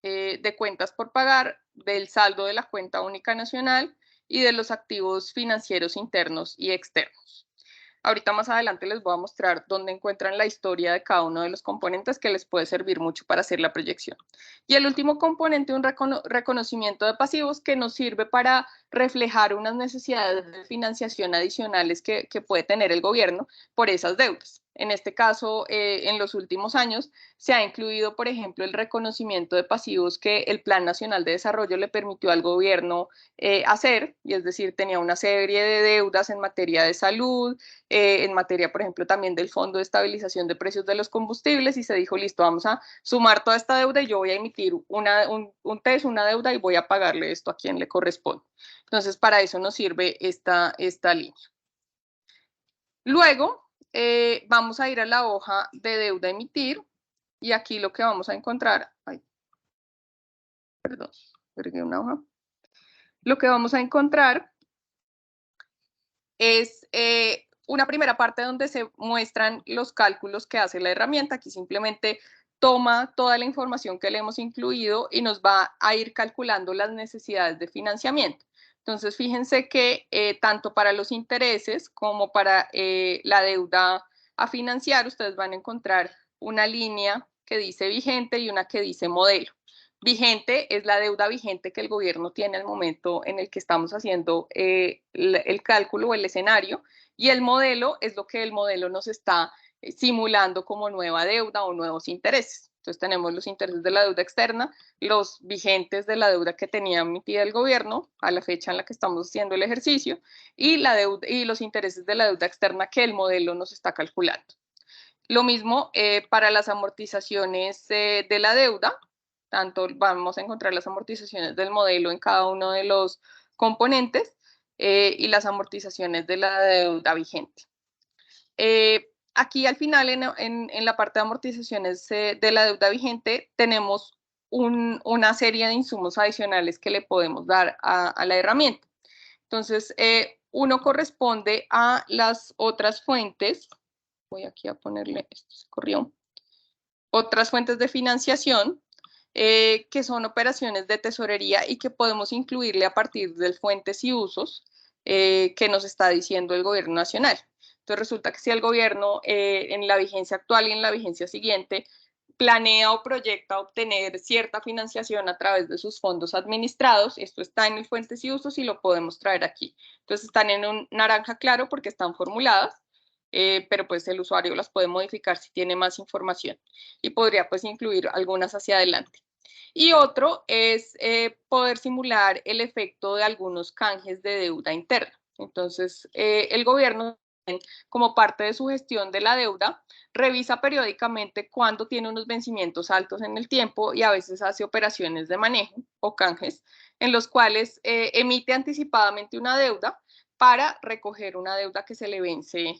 de cuentas por pagar, del saldo de la cuenta única nacional y de los activos financieros internos y externos. Ahorita más adelante les voy a mostrar dónde encuentran la historia de cada uno de los componentes que les puede servir mucho para hacer la proyección. Y el último componente, un reconocimiento de pasivos que nos sirve para reflejar unas necesidades de financiación adicionales que puede tener el gobierno por esas deudas. En este caso, en los últimos años, se ha incluido, por ejemplo, el reconocimiento de pasivos que el Plan Nacional de Desarrollo le permitió al gobierno hacer, y es decir, tenía una serie de deudas en materia de salud, en materia, por ejemplo, también del Fondo de Estabilización de Precios de los Combustibles, y se dijo, listo, vamos a sumar toda esta deuda y yo voy a emitir un TES, una deuda, y voy a pagarle esto a quien le corresponde. Entonces, para eso nos sirve esta línea. Luego, vamos a ir a la hoja de deuda a emitir, y aquí lo que vamos a encontrar, perdón, agregué una hoja. Lo que vamos a encontrar es una primera parte donde se muestran los cálculos que hace la herramienta. Aquí simplemente toma toda la información que le hemos incluido y nos va a ir calculando las necesidades de financiamiento. Entonces, fíjense que tanto para los intereses como para la deuda a financiar, ustedes van a encontrar una línea que dice vigente y una que dice modelo. Vigente es la deuda vigente que el gobierno tiene al momento en el que estamos haciendo el cálculo o el escenario, y el modelo es lo que el modelo nos está simulando como nueva deuda o nuevos intereses. Entonces tenemos los intereses de la deuda externa, los vigentes de la deuda que tenía emitida el gobierno a la fecha en la que estamos haciendo el ejercicio, y los intereses de la deuda externa que el modelo nos está calculando. Lo mismo para las amortizaciones de la deuda. Tanto vamos a encontrar las amortizaciones del modelo en cada uno de los componentes y las amortizaciones de la deuda vigente. Aquí al final, en la parte de amortizaciones de la deuda vigente, tenemos una serie de insumos adicionales que le podemos dar a la herramienta. Entonces, uno corresponde a las otras fuentes. Voy aquí a ponerle, esto se corrió. Otras fuentes de financiación, que son operaciones de tesorería y que podemos incluirle a partir de fuentes y usos que nos está diciendo el gobierno nacional. Entonces resulta que si el gobierno en la vigencia actual y en la vigencia siguiente planea o proyecta obtener cierta financiación a través de sus fondos administrados, esto está en el fuentes y usos y lo podemos traer aquí. Entonces están en un naranja claro porque están formuladas, pero pues el usuario las puede modificar si tiene más información y podría pues incluir algunas hacia adelante. Y otro es poder simular el efecto de algunos canjes de deuda interna. Entonces, el gobierno, como parte de su gestión de la deuda, revisa periódicamente cuándo tiene unos vencimientos altos en el tiempo y a veces hace operaciones de manejo o canjes en los cuales emite anticipadamente una deuda para recoger una deuda que se le vence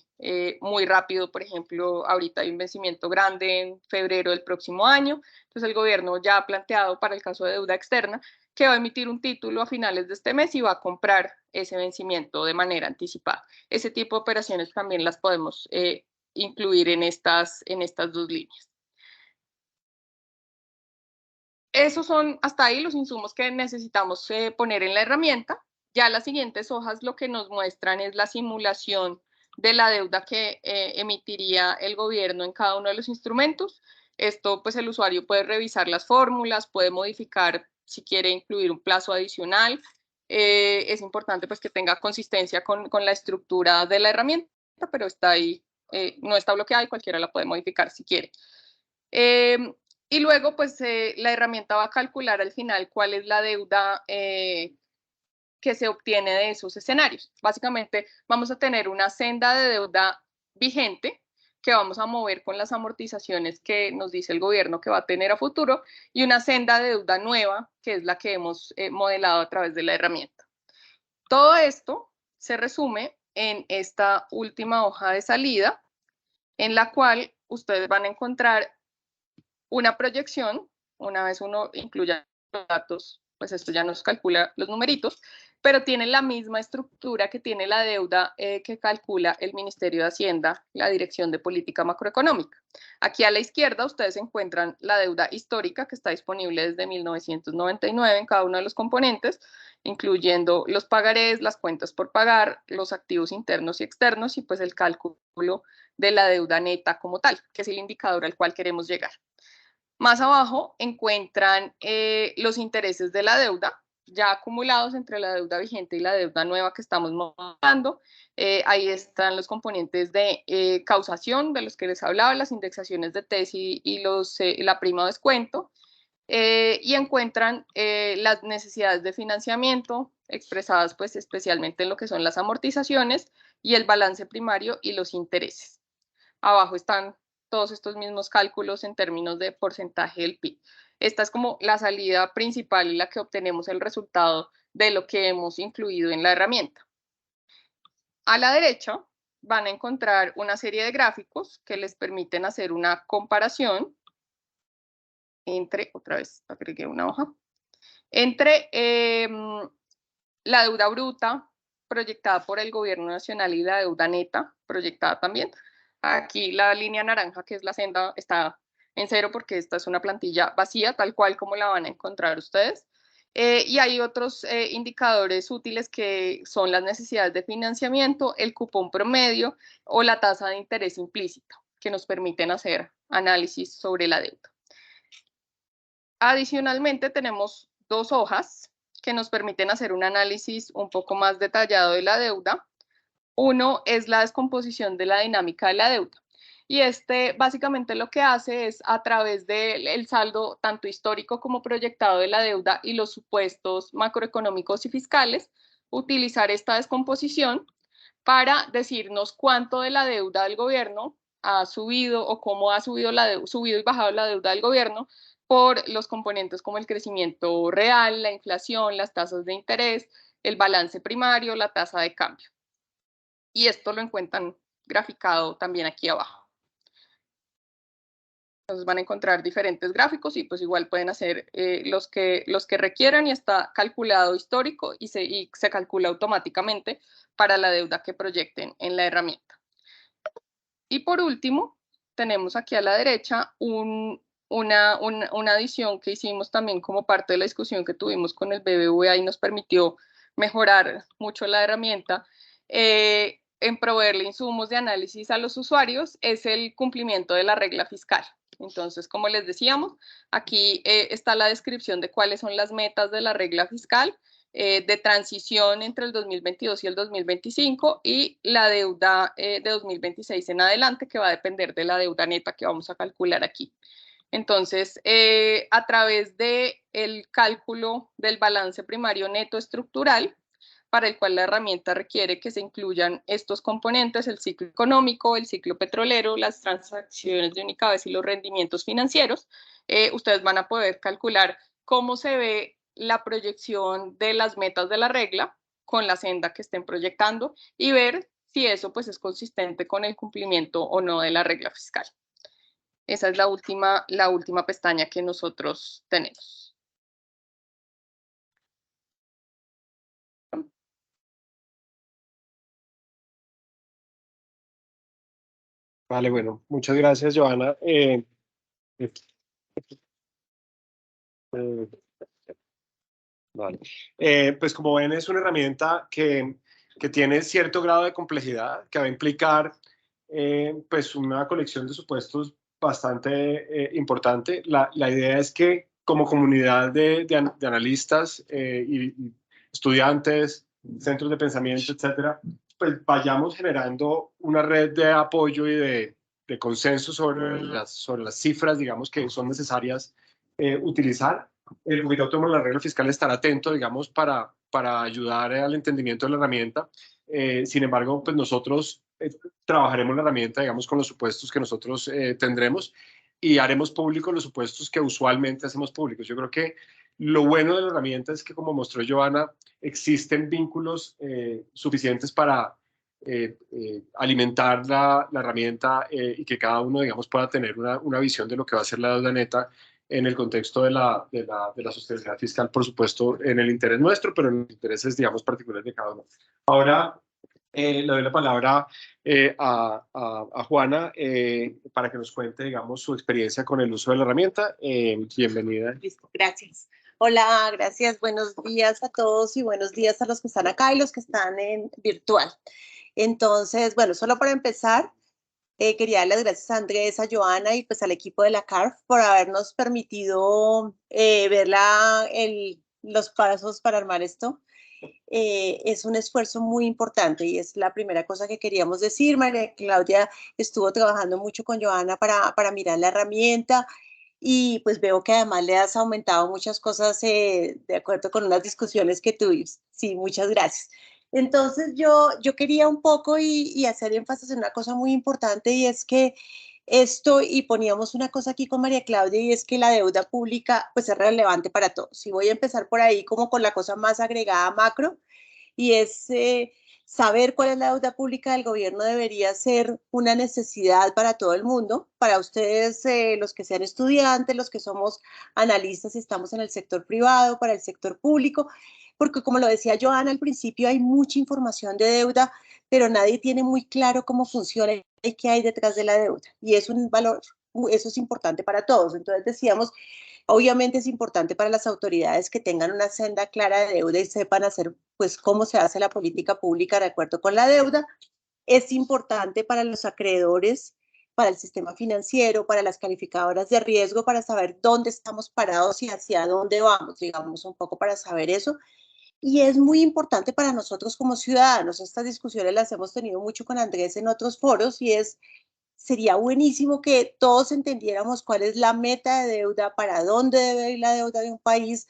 muy rápido. Por ejemplo, ahorita hay un vencimiento grande en febrero del próximo año, entonces el gobierno ya ha planteado para el caso de deuda externa que va a emitir un título a finales de este mes y va a comprar ese vencimiento de manera anticipada. Ese tipo de operaciones también las podemos incluir en estas dos líneas. Esos son hasta ahí los insumos que necesitamos poner en la herramienta. Ya las siguientes hojas lo que nos muestran es la simulación de la deuda que emitiría el gobierno en cada uno de los instrumentos. Esto, pues el usuario puede revisar las fórmulas, puede modificar si quiere incluir un plazo adicional. Es importante pues que tenga consistencia con la estructura de la herramienta, pero está ahí, no está bloqueada y cualquiera la puede modificar si quiere. Y luego, pues, la herramienta va a calcular al final cuál es la deuda que se obtiene de esos escenarios. Básicamente, vamos a tener una senda de deuda vigente que vamos a mover con las amortizaciones que nos dice el gobierno que va a tener a futuro, y una senda de deuda nueva, que es la que hemos modelado a través de la herramienta. Todo esto se resume en esta última hoja de salida, en la cual ustedes van a encontrar una proyección. Una vez uno incluya los datos, pues esto ya nos calcula los numeritos, pero tiene la misma estructura que tiene la deuda que calcula el Ministerio de Hacienda, la Dirección de Política Macroeconómica. Aquí a la izquierda ustedes encuentran la deuda histórica que está disponible desde 1999 en cada uno de los componentes, incluyendo los pagarés, las cuentas por pagar, los activos internos y externos y pues el cálculo de la deuda neta como tal, que es el indicador al cual queremos llegar. Más abajo encuentran los intereses de la deuda. ya acumulados entre la deuda vigente y la deuda nueva que estamos montando. Ahí están los componentes de causación, de los que les hablaba, las indexaciones de TES y la prima de descuento, y encuentran las necesidades de financiamiento expresadas pues especialmente en lo que son las amortizaciones y el balance primario y los intereses. Abajo están todos estos mismos cálculos en términos de porcentaje del PIB. Esta es como la salida principal y la que obtenemos el resultado de lo que hemos incluido en la herramienta. A la derecha van a encontrar una serie de gráficos que les permiten hacer una comparación entre, otra vez agregué una hoja, entre la deuda bruta proyectada por el gobierno nacional y la deuda neta proyectada también. Aquí la línea naranja, que es la senda, está en cero porque esta es una plantilla vacía, tal cual como la van a encontrar ustedes. Y hay otros indicadores útiles que son las necesidades de financiamiento, el cupón promedio o la tasa de interés implícita, que nos permiten hacer análisis sobre la deuda. Adicionalmente, tenemos dos hojas que nos permiten hacer un análisis un poco más detallado de la deuda. Uno es la descomposición de la dinámica de la deuda. Y básicamente lo que hace es, a través del saldo tanto histórico como proyectado de la deuda y los supuestos macroeconómicos y fiscales, utilizar esta descomposición para decirnos cuánto de la deuda del gobierno ha subido o cómo ha subido y bajado la deuda del gobierno por los componentes como el crecimiento real, la inflación, las tasas de interés, el balance primario, la tasa de cambio. Y esto lo encuentran graficado también aquí abajo. Entonces van a encontrar diferentes gráficos y pues igual pueden hacer los que requieran, y está calculado histórico y se calcula automáticamente para la deuda que proyecten en la herramienta. Y por último, tenemos aquí a la derecha una adición que hicimos también como parte de la discusión que tuvimos con el BBVA y nos permitió mejorar mucho la herramienta en proveerle insumos de análisis a los usuarios, es el cumplimiento de la regla fiscal. Entonces, como les decíamos, aquí está la descripción de cuáles son las metas de la regla fiscal de transición entre el 2022 y el 2025 y la deuda de 2026 en adelante, que va a depender de la deuda neta que vamos a calcular aquí. Entonces, a través del cálculo del balance primario neto estructural, para el cual la herramienta requiere que se incluyan estos componentes: el ciclo económico, el ciclo petrolero, las transacciones de única vez y los rendimientos financieros, ustedes van a poder calcular cómo se ve la proyección de las metas de la regla con la senda que estén proyectando y ver si eso pues es consistente con el cumplimiento o no de la regla fiscal. Esa es la última pestaña que nosotros tenemos. Vale, bueno, muchas gracias, Johanna. Vale. Pues como ven, es una herramienta que tiene cierto grado de complejidad, que va a implicar pues una colección de supuestos bastante importante. La idea es que como comunidad de analistas y estudiantes, centros de pensamiento, etcétera, pues vayamos generando una red de apoyo y de consenso sobre las cifras, digamos, que son necesarias utilizar. El Comité Autónomo de la Regla Fiscal estará atento, digamos, para ayudar al entendimiento de la herramienta. Sin embargo, pues nosotros trabajaremos la herramienta, digamos, con los supuestos que nosotros tendremos, y haremos públicos los supuestos que usualmente hacemos públicos. Yo creo que lo bueno de la herramienta es que, como mostró Johanna, existen vínculos suficientes para alimentar la herramienta y que cada uno, digamos, pueda tener una visión de lo que va a ser la deuda neta en el contexto de la sostenibilidad fiscal, por supuesto, en el interés nuestro, pero en los intereses, digamos, particulares de cada uno. Ahora le doy la palabra a Juana para que nos cuente, digamos, su experiencia con el uso de la herramienta. Bienvenida. Listo, gracias. Hola, gracias. Buenos días a todos y buenos días a los que están acá y los que están en virtual. Entonces, bueno, solo para empezar, quería darles gracias a Andrés, a Johanna y pues al equipo de la CARF por habernos permitido ver los pasos para armar esto. Es un esfuerzo muy importante y es la primera cosa que queríamos decir. María Claudia estuvo trabajando mucho con Johanna para mirar la herramienta y pues veo que además le has aumentado muchas cosas de acuerdo con unas discusiones que tuvimos. Sí, muchas gracias. Entonces yo quería un poco y hacer énfasis en una cosa muy importante y es que esto, y poníamos una cosa aquí con María Claudia, y es que la deuda pública pues es relevante para todos. Y voy a empezar por ahí como con la cosa más agregada macro, y es saber cuál es la deuda pública del gobierno debería ser una necesidad para todo el mundo, para ustedes, los que sean estudiantes, los que somos analistas y estamos en el sector privado, para el sector público, porque como lo decía Johanna al principio, hay mucha información de deuda, pero nadie tiene muy claro cómo funciona y qué hay detrás de la deuda. Y es un valor, eso es importante para todos. Entonces decíamos, obviamente es importante para las autoridades que tengan una senda clara de deuda y sepan hacer, pues, cómo se hace la política pública de acuerdo con la deuda. Es importante para los acreedores, para el sistema financiero, para las calificadoras de riesgo, para saber dónde estamos parados y hacia dónde vamos, digamos, un poco para saber eso. Y es muy importante para nosotros como ciudadanos. Estas discusiones las hemos tenido mucho con Andrés en otros foros y sería buenísimo que todos entendiéramos cuál es la meta de deuda, para dónde debe ir la deuda de un país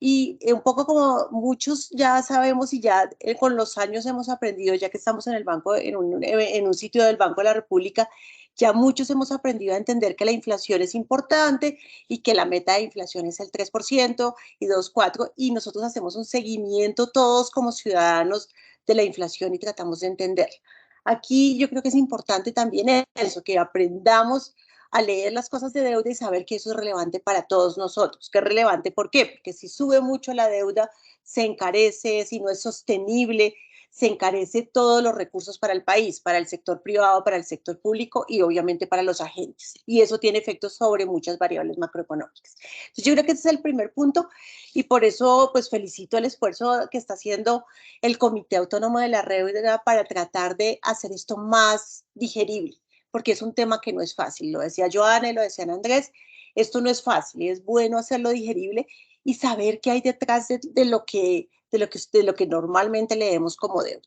y un poco como muchos ya sabemos y ya con los años hemos aprendido, ya que estamos en el banco, en un sitio del Banco de la República, ya muchos hemos aprendido a entender que la inflación es importante y que la meta de inflación es el 3% y 2,4%, y nosotros hacemos un seguimiento todos como ciudadanos de la inflación y tratamos de entenderla. Aquí yo creo que es importante también eso, que aprendamos a leer las cosas de deuda y saber que eso es relevante para todos nosotros. ¿Qué es relevante? ¿Por qué? Porque si sube mucho la deuda, se encarece, si no es sostenible, se encarece todos los recursos para el país, para el sector privado, para el sector público y obviamente para los agentes. Y eso tiene efectos sobre muchas variables macroeconómicas. Entonces yo creo que ese es el primer punto y por eso pues felicito el esfuerzo que está haciendo el Comité Autónomo de la Deuda para tratar de hacer esto más digerible, porque es un tema que no es fácil. Lo decía Johanna y lo decía Andrés, esto no es fácil y es bueno hacerlo digerible y saber qué hay detrás de lo que normalmente leemos como deuda.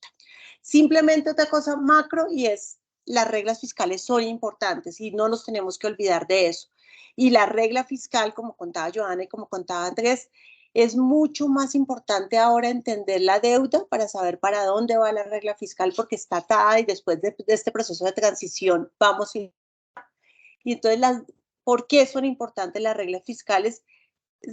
Simplemente otra cosa macro y es las reglas fiscales son importantes y no nos tenemos que olvidar de eso. Y la regla fiscal, como contaba Johanna y como contaba Andrés, es mucho más importante ahora entender la deuda para saber para dónde va la regla fiscal porque está atada y después de este proceso de transición vamos a ir. Y entonces, ¿por qué son importantes las reglas fiscales?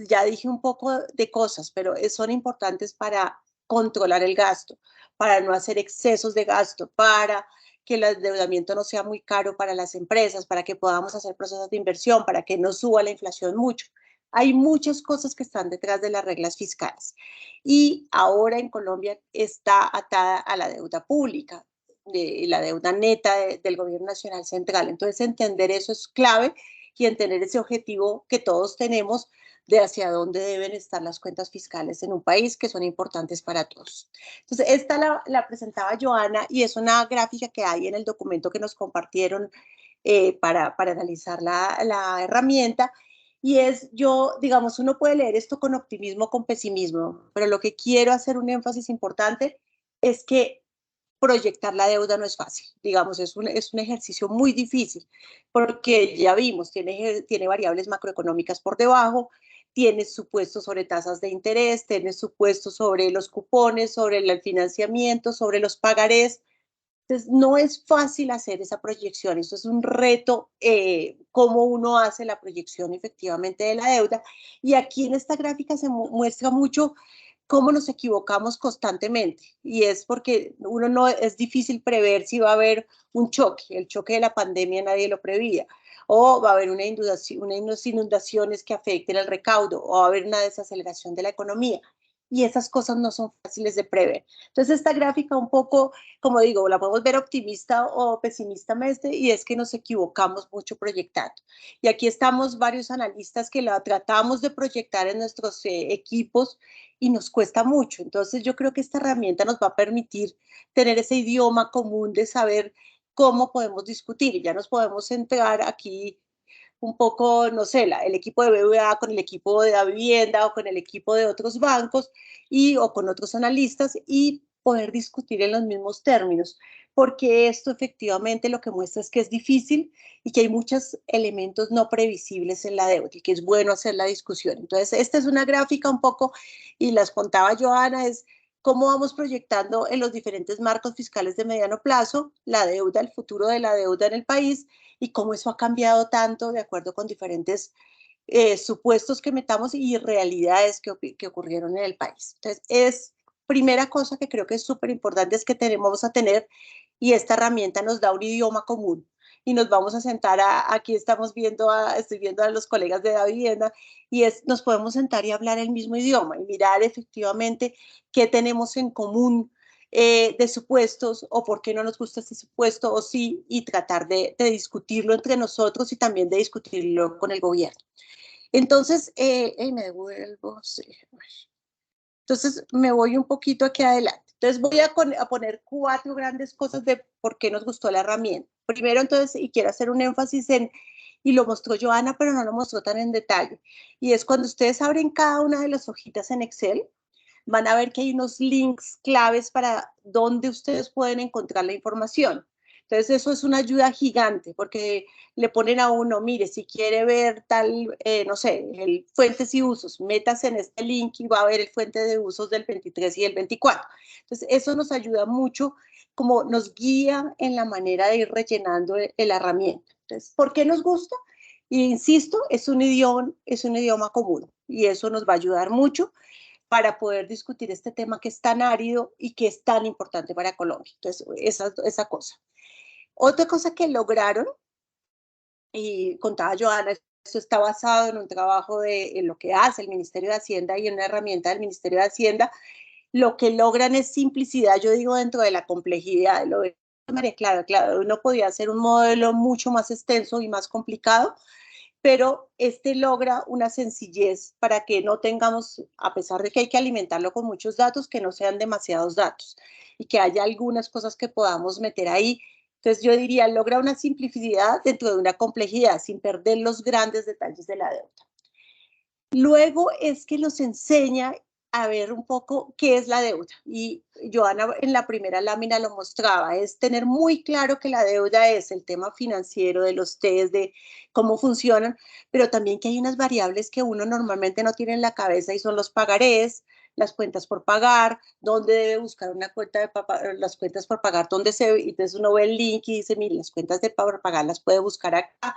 Ya dije un poco de cosas, pero son importantes para controlar el gasto, para no hacer excesos de gasto, para que el endeudamiento no sea muy caro para las empresas, para que podamos hacer procesos de inversión, para que no suba la inflación mucho. Hay muchas cosas que están detrás de las reglas fiscales. Y ahora en Colombia está atada a la deuda pública, la deuda neta del gobierno nacional central. Entonces, entender eso es clave y entender ese objetivo que todos tenemos de hacia dónde deben estar las cuentas fiscales en un país que son importantes para todos. Entonces, esta la presentaba Johanna y es una gráfica que hay en el documento que nos compartieron para analizar la herramienta. Y digamos, uno puede leer esto con optimismo o con pesimismo, pero lo que quiero hacer un énfasis importante es que proyectar la deuda no es fácil, digamos, es un ejercicio muy difícil, porque ya vimos, tiene variables macroeconómicas por debajo, tiene supuestos sobre tasas de interés, tiene supuestos sobre los cupones, sobre el financiamiento, sobre los pagarés. Entonces, no es fácil hacer esa proyección, eso es un reto, cómo uno hace la proyección efectivamente de la deuda. Y aquí en esta gráfica se muestra mucho cómo nos equivocamos constantemente y es porque uno no es difícil prever si va a haber un choque, el choque de la pandemia nadie lo prevía, o va a haber unas inundaciones que afecten el recaudo, o va a haber una desaceleración de la economía y esas cosas no son fáciles de prever. Entonces esta gráfica un poco, como digo, la podemos ver optimista o pesimistamente y es que nos equivocamos mucho proyectando. Y aquí estamos varios analistas que la tratamos de proyectar en nuestros equipos y nos cuesta mucho. Entonces yo creo que esta herramienta nos va a permitir tener ese idioma común de saber cómo podemos discutir y ya nos podemos centrar aquí un poco, no sé, el equipo de BBVA con el equipo de la vivienda o con el equipo de otros bancos o con otros analistas y poder discutir en los mismos términos, porque esto efectivamente lo que muestra es que es difícil y que hay muchos elementos no previsibles en la deuda y que es bueno hacer la discusión. Entonces, esta es una gráfica un poco, y las contaba Joana, es cómo vamos proyectando en los diferentes marcos fiscales de mediano plazo la deuda, el futuro de la deuda en el país y cómo eso ha cambiado tanto de acuerdo con diferentes supuestos que metamos y realidades que ocurrieron en el país. Entonces, primera cosa que creo que es súper importante es que vamos a tener, y esta herramienta nos da un idioma común. Y nos vamos a sentar, aquí estamos viendo, estoy viendo a los colegas de la vivienda, y nos podemos sentar y hablar el mismo idioma y mirar efectivamente qué tenemos en común de supuestos o por qué no nos gusta este supuesto o sí, y tratar de discutirlo entre nosotros y también de discutirlo con el gobierno. Entonces, me devuelvo, sí. Entonces, me voy un poquito aquí adelante. Entonces, voy a poner 4 grandes cosas de por qué nos gustó la herramienta. Primero, entonces, y quiero hacer un énfasis y lo mostró Joana, pero no lo mostró tan en detalle, y es cuando ustedes abren cada una de las hojitas en Excel, van a ver que hay unos links claves para donde ustedes pueden encontrar la información. Entonces, eso es una ayuda gigante, porque le ponen a uno, mire, si quiere ver tal, no sé, fuentes y usos, métase en este link y va a ver el fuente de usos del 23 y el 24. Entonces, eso nos ayuda mucho, como nos guía en la manera de ir rellenando la herramienta. Entonces, ¿por qué nos gusta? Y insisto, es un idioma común y eso nos va a ayudar mucho para poder discutir este tema que es tan árido y que es tan importante para Colombia. Entonces, esa cosa. Otra cosa que lograron, y contaba Joana, esto está basado en un trabajo en lo que hace el Ministerio de Hacienda y en una herramienta del Ministerio de Hacienda, lo que logran es simplicidad, yo digo, dentro de la complejidad. Lo de María Clara, claro, uno podía hacer un modelo mucho más extenso y más complicado, pero logra una sencillez para que no tengamos, a pesar de que hay que alimentarlo con muchos datos, que no sean demasiados datos y que haya algunas cosas que podamos meter ahí. Entonces yo diría, logra una simplicidad dentro de una complejidad sin perder los grandes detalles de la deuda. Luego es que nos enseña a ver un poco qué es la deuda. Y Joana en la primera lámina lo mostraba, es tener muy claro que la deuda es el tema financiero de los test, de cómo funcionan, pero también que hay unas variables que uno normalmente no tiene en la cabeza y son los pagarés, las cuentas por pagar, dónde debe buscar una cuenta las cuentas por pagar, y entonces uno ve el link y dice, mire, las cuentas por pagar las puede buscar acá.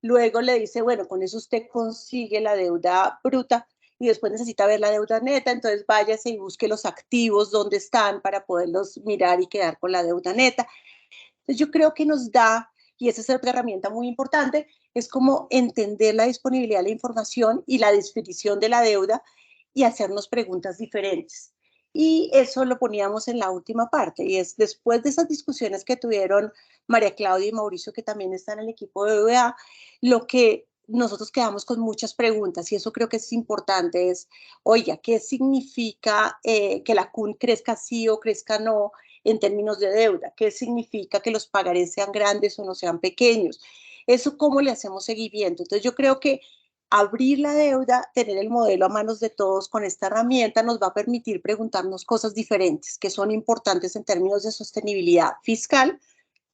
Luego le dice, bueno, con eso usted consigue la deuda bruta y después necesita ver la deuda neta, entonces váyase y busque los activos donde están para poderlos mirar y quedar con la deuda neta. Entonces yo creo que nos da, y esa es otra herramienta muy importante, es como entender la disponibilidad de la información y la definición de la deuda y hacernos preguntas diferentes. Y eso lo poníamos en la última parte, y es después de esas discusiones que tuvieron María Claudia y Mauricio, que también están en el equipo de BBVA, lo que nosotros quedamos con muchas preguntas, y eso creo que es importante, es, oiga, ¿qué significa que la CUN crezca sí o crezca no en términos de deuda? ¿Qué significa que los pagarés sean grandes o no sean pequeños? Eso, ¿cómo le hacemos seguimiento? Entonces yo creo que abrir la deuda, tener el modelo a manos de todos con esta herramienta nos va a permitir preguntarnos cosas diferentes que son importantes en términos de sostenibilidad fiscal,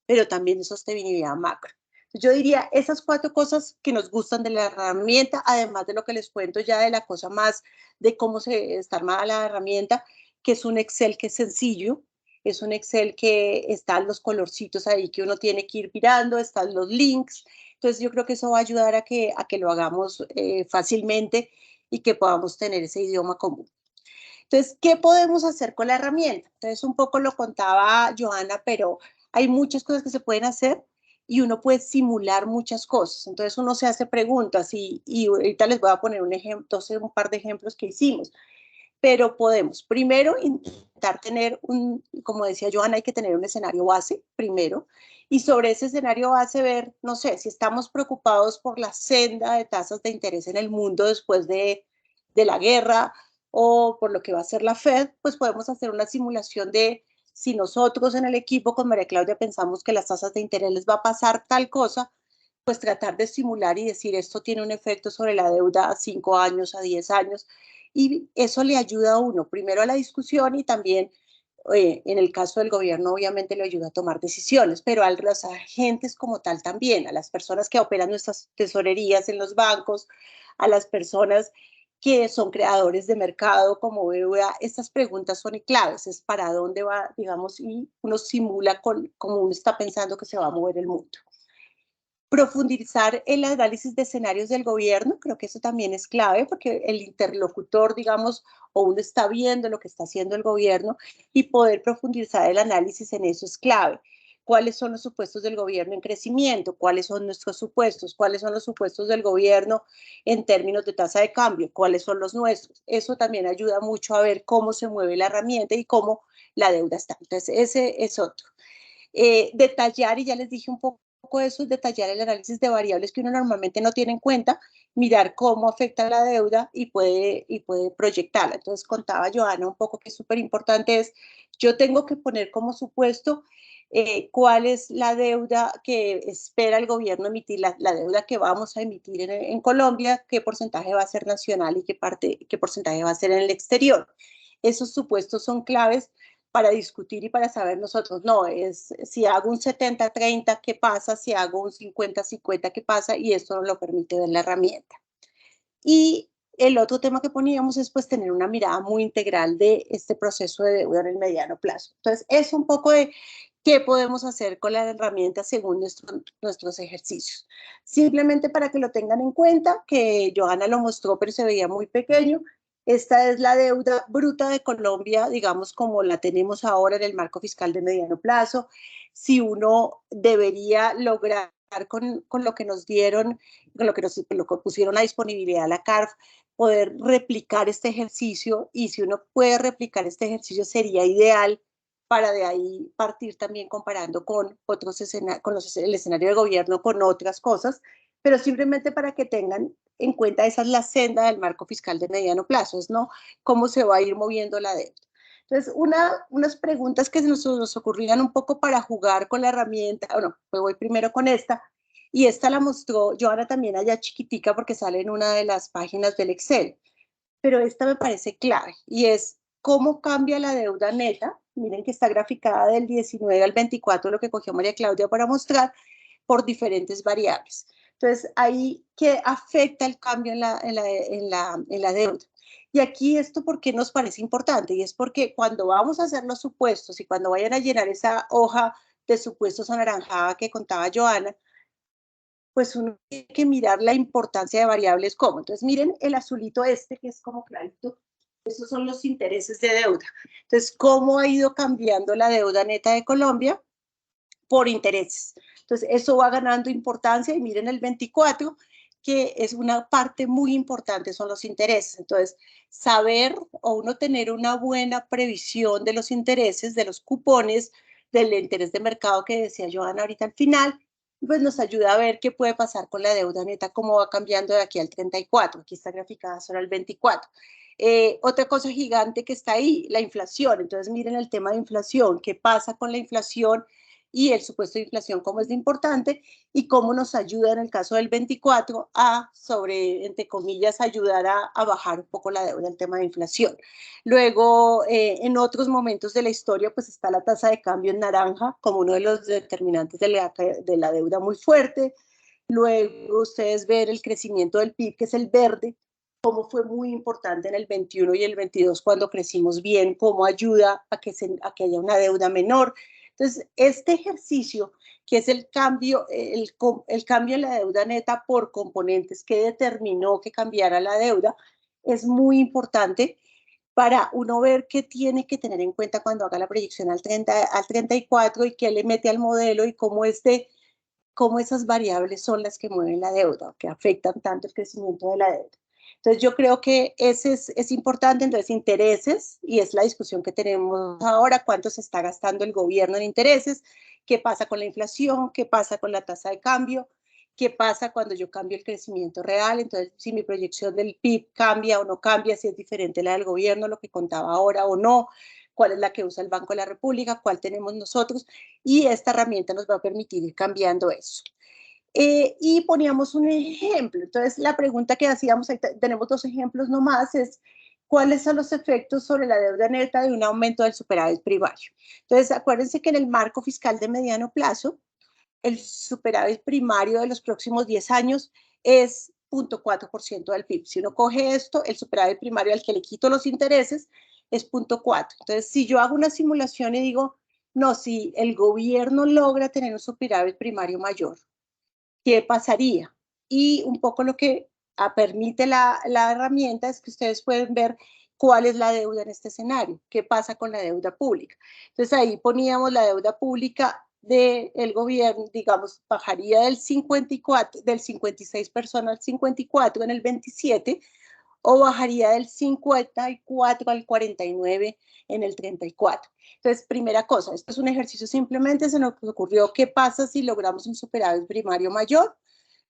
pero también de sostenibilidad macro. Yo diría esas 4 cosas que nos gustan de la herramienta, además de lo que les cuento ya de la cosa más de cómo se está armada la herramienta, que es un Excel que es sencillo, es un Excel que están los colorcitos ahí que uno tiene que ir mirando, están los links. Entonces yo creo que eso va a ayudar a que lo hagamos fácilmente y que podamos tener ese idioma común. Entonces, ¿qué podemos hacer con la herramienta? Entonces, un poco lo contaba Joana, pero hay muchas cosas que se pueden hacer y uno puede simular muchas cosas. Entonces, uno se hace preguntas y ahorita les voy a poner un par de ejemplos que hicimos. Pero podemos, primero, intentar tener como decía Joana, hay que tener un escenario base, primero, y sobre ese escenario base ver, no sé, si estamos preocupados por la senda de tasas de interés en el mundo después de la guerra o por lo que va a hacer la Fed, pues podemos hacer una simulación de si nosotros en el equipo con María Claudia pensamos que las tasas de interés les va a pasar tal cosa, pues tratar de simular y decir esto tiene un efecto sobre la deuda a 5 años, a 10 años, y eso le ayuda a uno, primero a la discusión y también, en el caso del gobierno, obviamente le ayuda a tomar decisiones, pero a los agentes como tal también, a las personas que operan nuestras tesorerías en los bancos, a las personas que son creadores de mercado como BBVA, estas preguntas son claves, es para dónde va, digamos, y uno simula como uno está pensando que se va a mover el mundo. Profundizar el análisis de escenarios del gobierno, creo que eso también es clave porque el interlocutor, digamos, o uno está viendo lo que está haciendo el gobierno y poder profundizar el análisis en eso es clave. ¿Cuáles son los supuestos del gobierno en crecimiento? ¿Cuáles son nuestros supuestos? ¿Cuáles son los supuestos del gobierno en términos de tasa de cambio? ¿Cuáles son los nuestros? Eso también ayuda mucho a ver cómo se mueve la herramienta y cómo la deuda está. Entonces, ese es otro. Detallar, y ya les dije un poco eso, es detallar el análisis de variables que uno normalmente no tiene en cuenta, mirar cómo afecta la deuda y puede proyectarla. Entonces contaba Joana un poco que es súper importante, es yo tengo que poner como supuesto cuál es la deuda que espera el gobierno emitir, la deuda que vamos a emitir en Colombia, qué porcentaje va a ser nacional y qué porcentaje va a ser en el exterior. Esos supuestos son claves para discutir y para saber nosotros, no, es si hago un 70-30, ¿qué pasa? Si hago un 50-50, ¿qué pasa? Y esto nos lo permite ver la herramienta. Y el otro tema que poníamos es pues tener una mirada muy integral de este proceso de deuda en el mediano plazo. Entonces, es un poco de qué podemos hacer con la herramienta según nuestros ejercicios. Simplemente para que lo tengan en cuenta, que Johanna lo mostró, pero se veía muy pequeño. Esta es la deuda bruta de Colombia, digamos, como la tenemos ahora en el marco fiscal de mediano plazo. Si uno debería lograr con lo que nos dieron, con lo que pusieron a disponibilidad la CARF, poder replicar este ejercicio, y si uno puede replicar este ejercicio sería ideal para de ahí partir también comparando con otros escenarios, el escenario de gobierno con otras cosas, pero simplemente para que tengan en cuenta esa es la senda del marco fiscal de mediano plazo, es no cómo se va a ir moviendo la deuda. Entonces, unas preguntas que nos ocurrían un poco para jugar con la herramienta, bueno, pues voy primero con esta, y esta la mostró Johanna también allá chiquitica porque sale en una de las páginas del Excel, pero esta me parece clave, y es cómo cambia la deuda neta. Miren que está graficada del 19 al 24, lo que cogió María Claudia para mostrar, por diferentes variables. Entonces, ahí, ¿qué afecta el cambio en la deuda? Y aquí esto, ¿por qué nos parece importante? Y es porque cuando vamos a hacer los supuestos y cuando vayan a llenar esa hoja de supuestos anaranjada que contaba Johanna, pues uno tiene que mirar la importancia de variables como. Entonces, miren el azulito este, que es como clarito. Esos son los intereses de deuda. Entonces, ¿cómo ha ido cambiando la deuda neta de Colombia? Por intereses. Entonces, eso va ganando importancia y miren el 24, que es una parte muy importante, son los intereses. Entonces, saber o uno tener una buena previsión de los intereses, de los cupones, del interés de mercado que decía Johanna ahorita al final, pues nos ayuda a ver qué puede pasar con la deuda neta, cómo va cambiando de aquí al 34. Aquí está graficada solo al 24. Otra cosa gigante que está ahí, la inflación. Entonces, miren el tema de inflación, qué pasa con la inflación y el supuesto de inflación, cómo es de importante y cómo nos ayuda en el caso del 24 a, entre comillas, ayudar a bajar un poco la deuda, el tema de inflación. Luego, en otros momentos de la historia, pues está la tasa de cambio en naranja como uno de los determinantes de la deuda muy fuerte. Luego, ustedes ven el crecimiento del PIB, que es el verde, cómo fue muy importante en el 21 y el 22 cuando crecimos bien, cómo ayuda a que haya una deuda menor. Entonces, este ejercicio, que es el cambio en la deuda neta por componentes que determinó que cambiara la deuda, es muy importante para uno ver qué tiene que tener en cuenta cuando haga la proyección al 34 y qué le mete al modelo y cómo esas variables son las que mueven la deuda, que afectan tanto el crecimiento de la deuda. Entonces, yo creo que ese es importante. Entonces, intereses, y es la discusión que tenemos ahora, cuánto se está gastando el gobierno en intereses, qué pasa con la inflación, qué pasa con la tasa de cambio, qué pasa cuando yo cambio el crecimiento real. Entonces, si mi proyección del PIB cambia o no cambia, si es diferente la del gobierno, lo que contaba ahora o no, cuál es la que usa el Banco de la República, cuál tenemos nosotros, y esta herramienta nos va a permitir ir cambiando eso. Y poníamos un ejemplo. Entonces, la pregunta que hacíamos, ahí tenemos 2 ejemplos nomás, es cuáles son los efectos sobre la deuda neta de un aumento del superávit primario. Entonces, acuérdense que en el marco fiscal de mediano plazo, el superávit primario de los próximos 10 años es 0.4% del PIB. Si uno coge esto, el superávit primario al que le quito los intereses es 0.4. Entonces, si yo hago una simulación y digo, no, si el gobierno logra tener un superávit primario mayor, ¿qué pasaría? Y un poco lo que permite la herramienta es que ustedes pueden ver cuál es la deuda en este escenario, qué pasa con la deuda pública. Entonces ahí poníamos la deuda pública del gobierno, digamos, bajaría del 54, del 56% al 54 en el 27, o bajaría del 54 al 49 en el 34. Entonces, primera cosa, esto es un ejercicio, simplemente se nos ocurrió qué pasa si logramos un superávit primario mayor,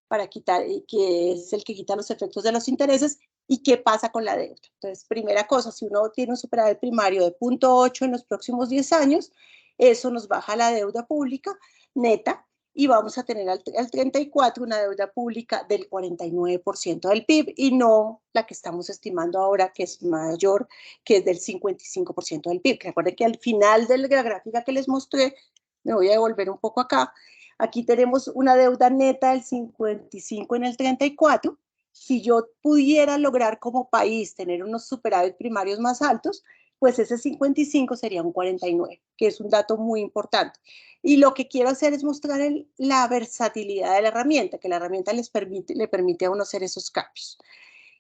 para quitar, que es el que quita los efectos de los intereses, y qué pasa con la deuda. Entonces, primera cosa, si uno tiene un superávit primario de 0.8 en los próximos 10 años, eso nos baja la deuda pública neta, y vamos a tener al 34 una deuda pública del 49% del PIB, y no la que estamos estimando ahora, que es mayor, que es del 55% del PIB. Recuerden que al final de la gráfica que les mostré, me voy a devolver un poco acá, aquí tenemos una deuda neta del 55 en el 34. Si yo pudiera lograr como país tener unos superávit primarios más altos, pues ese 55 sería un 49, que es un dato muy importante. Y lo que quiero hacer es mostrar la versatilidad de la herramienta, que la herramienta le permite a uno hacer esos cambios.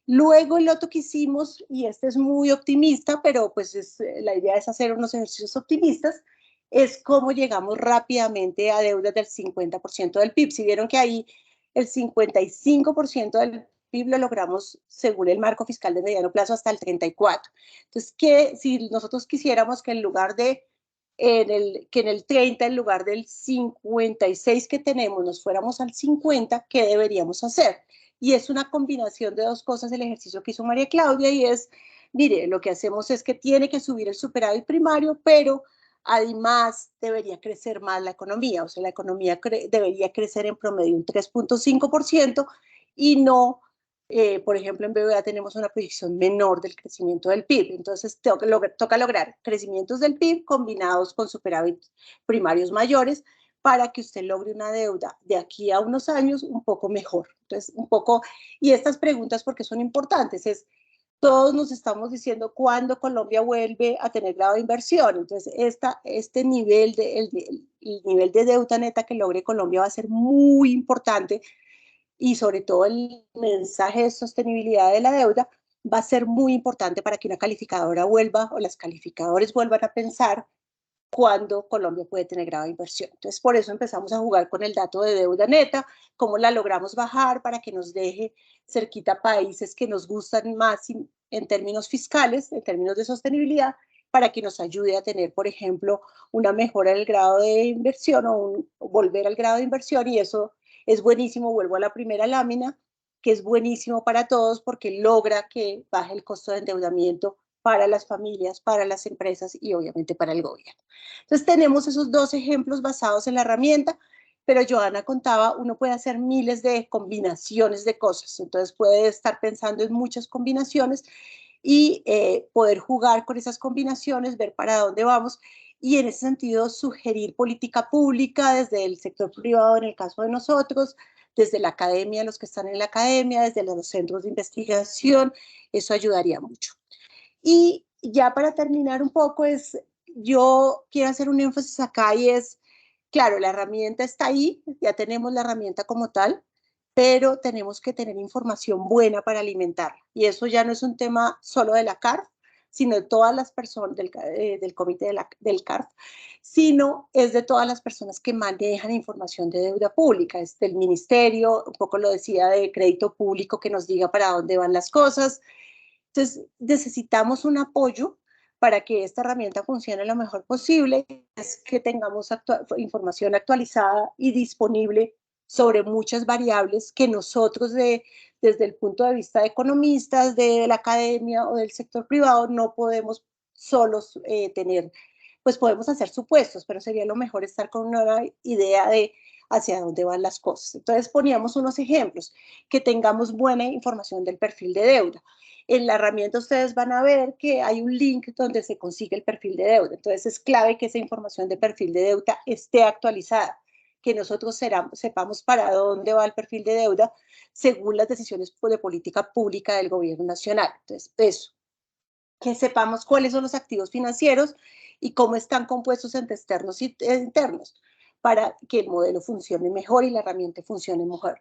Luego el otro que hicimos, y este es muy optimista, pero pues la idea es hacer unos ejercicios optimistas, es cómo llegamos rápidamente a deudas del 50% del PIB. Si vieron que ahí el 55% del PIB lo logramos según el marco fiscal de mediano plazo hasta el 34. Entonces, que si nosotros quisiéramos que en lugar de que en el 30, en lugar del 56 que tenemos, nos fuéramos al 50, ¿qué deberíamos hacer? Y es una combinación de 2 cosas el ejercicio que hizo María Claudia, y es, mire, lo que hacemos es que tiene que subir el superávit primario, pero además debería crecer más la economía, o sea, la economía debería crecer en promedio un 3.5%, y no, por ejemplo, en BBVA tenemos una proyección menor del crecimiento del PIB. Entonces, toca lograr crecimientos del PIB combinados con superávit primarios mayores, para que usted logre una deuda de aquí a unos años un poco mejor. Entonces, un poco, y estas preguntas, porque son importantes, es, todos nos estamos diciendo cuándo Colombia vuelve a tener grado de inversión. Entonces, este nivel el nivel de deuda neta que logre Colombia va a ser muy importante, y sobre todo el mensaje de sostenibilidad de la deuda va a ser muy importante para que una calificadora vuelva, o las calificadores vuelvan a pensar cuándo Colombia puede tener grado de inversión. Entonces, por eso empezamos a jugar con el dato de deuda neta, cómo la logramos bajar para que nos deje cerquita países que nos gustan más en términos fiscales, en términos de sostenibilidad, para que nos ayude a tener, por ejemplo, una mejora del grado de inversión, o volver al grado de inversión, y eso es buenísimo. Vuelvo a la primera lámina, que es buenísimo para todos porque logra que baje el costo de endeudamiento para las familias, para las empresas y obviamente para el gobierno. Entonces tenemos esos 2 ejemplos basados en la herramienta, pero Joana contaba, uno puede hacer miles de combinaciones de cosas, entonces puede estar pensando en muchas combinaciones y poder jugar con esas combinaciones, ver para dónde vamos, y en ese sentido sugerir política pública desde el sector privado, en el caso de nosotros, desde la academia, los que están en la academia, desde los centros de investigación. Eso ayudaría mucho. Y ya para terminar un poco, yo quiero hacer un énfasis acá, y es, claro, la herramienta está ahí, ya tenemos la herramienta como tal, pero tenemos que tener información buena para alimentarla. Y eso ya no es un tema solo de la CARF, sino de todas las personas del comité del CARF, sino es de todas las personas que manejan información de deuda pública, es del ministerio, un poco lo decía, de crédito público, que nos diga para dónde van las cosas. Entonces, necesitamos un apoyo para que esta herramienta funcione lo mejor posible, es que tengamos información actualizada y disponible sobre muchas variables que nosotros desde el punto de vista de economistas, de la academia o del sector privado no podemos solos tener. Pues podemos hacer supuestos, pero sería lo mejor estar con una idea de hacia dónde van las cosas. Entonces poníamos unos ejemplos, que tengamos buena información del perfil de deuda. En la herramienta ustedes van a ver que hay un link donde se consigue el perfil de deuda. Entonces es clave que esa información de perfil de deuda esté actualizada, que nosotros sepamos para dónde va el perfil de deuda según las decisiones de política pública del gobierno nacional. Entonces, eso, que sepamos cuáles son los activos financieros y cómo están compuestos entre externos e internos para que el modelo funcione mejor y la herramienta funcione mejor.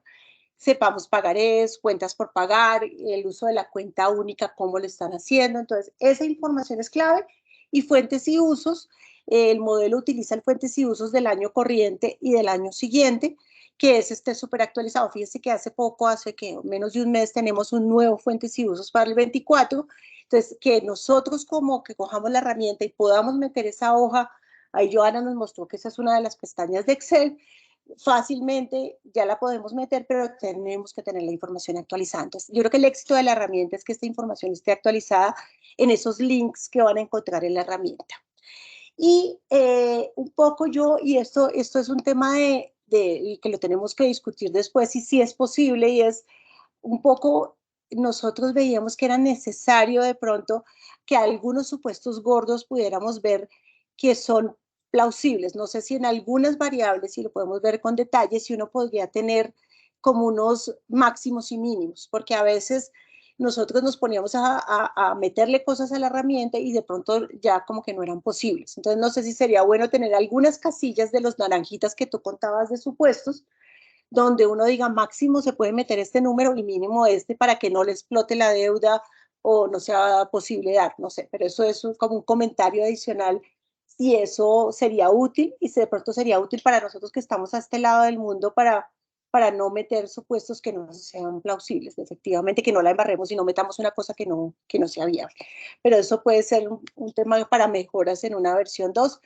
Sepamos pagarés, cuentas por pagar, el uso de la cuenta única, cómo lo están haciendo. Entonces, esa información es clave. Y fuentes y usos, el modelo utiliza el fuentes y usos del año corriente y del año siguiente, que es súper actualizado. Fíjense que hace poco, hace que menos de un mes, tenemos un nuevo fuentes y usos para el 24. Entonces, que nosotros como que cojamos la herramienta y podamos meter esa hoja, ahí Joana nos mostró que esa es una de las pestañas de Excel, fácilmente ya la podemos meter, pero tenemos que tener la información actualizada. Entonces, yo creo que el éxito de la herramienta es que esta información esté actualizada en esos links que van a encontrar en la herramienta. Y un poco yo, y esto es un tema de que lo tenemos que discutir después, y si es posible, y es un poco, nosotros veíamos que era necesario de pronto que algunos supuestos gordos pudiéramos ver que son plausibles. No sé si en algunas variables, si lo podemos ver con detalle, si uno podría tener como unos máximos y mínimos, porque a veces nosotros nos poníamos a meterle cosas a la herramienta y de pronto ya como que no eran posibles. Entonces no sé si sería bueno tener algunas casillas de los naranjitas que tú contabas de supuestos, donde uno diga máximo se puede meter este número y mínimo este para que no le explote la deuda o no sea posible dar, no sé, pero eso es como un comentario adicional si eso sería útil y si de pronto sería útil para nosotros que estamos a este lado del mundo para no meter supuestos que no sean plausibles, efectivamente, que no la embarremos y no metamos una cosa que no sea viable. Pero eso puede ser un tema para mejoras en una versión 2,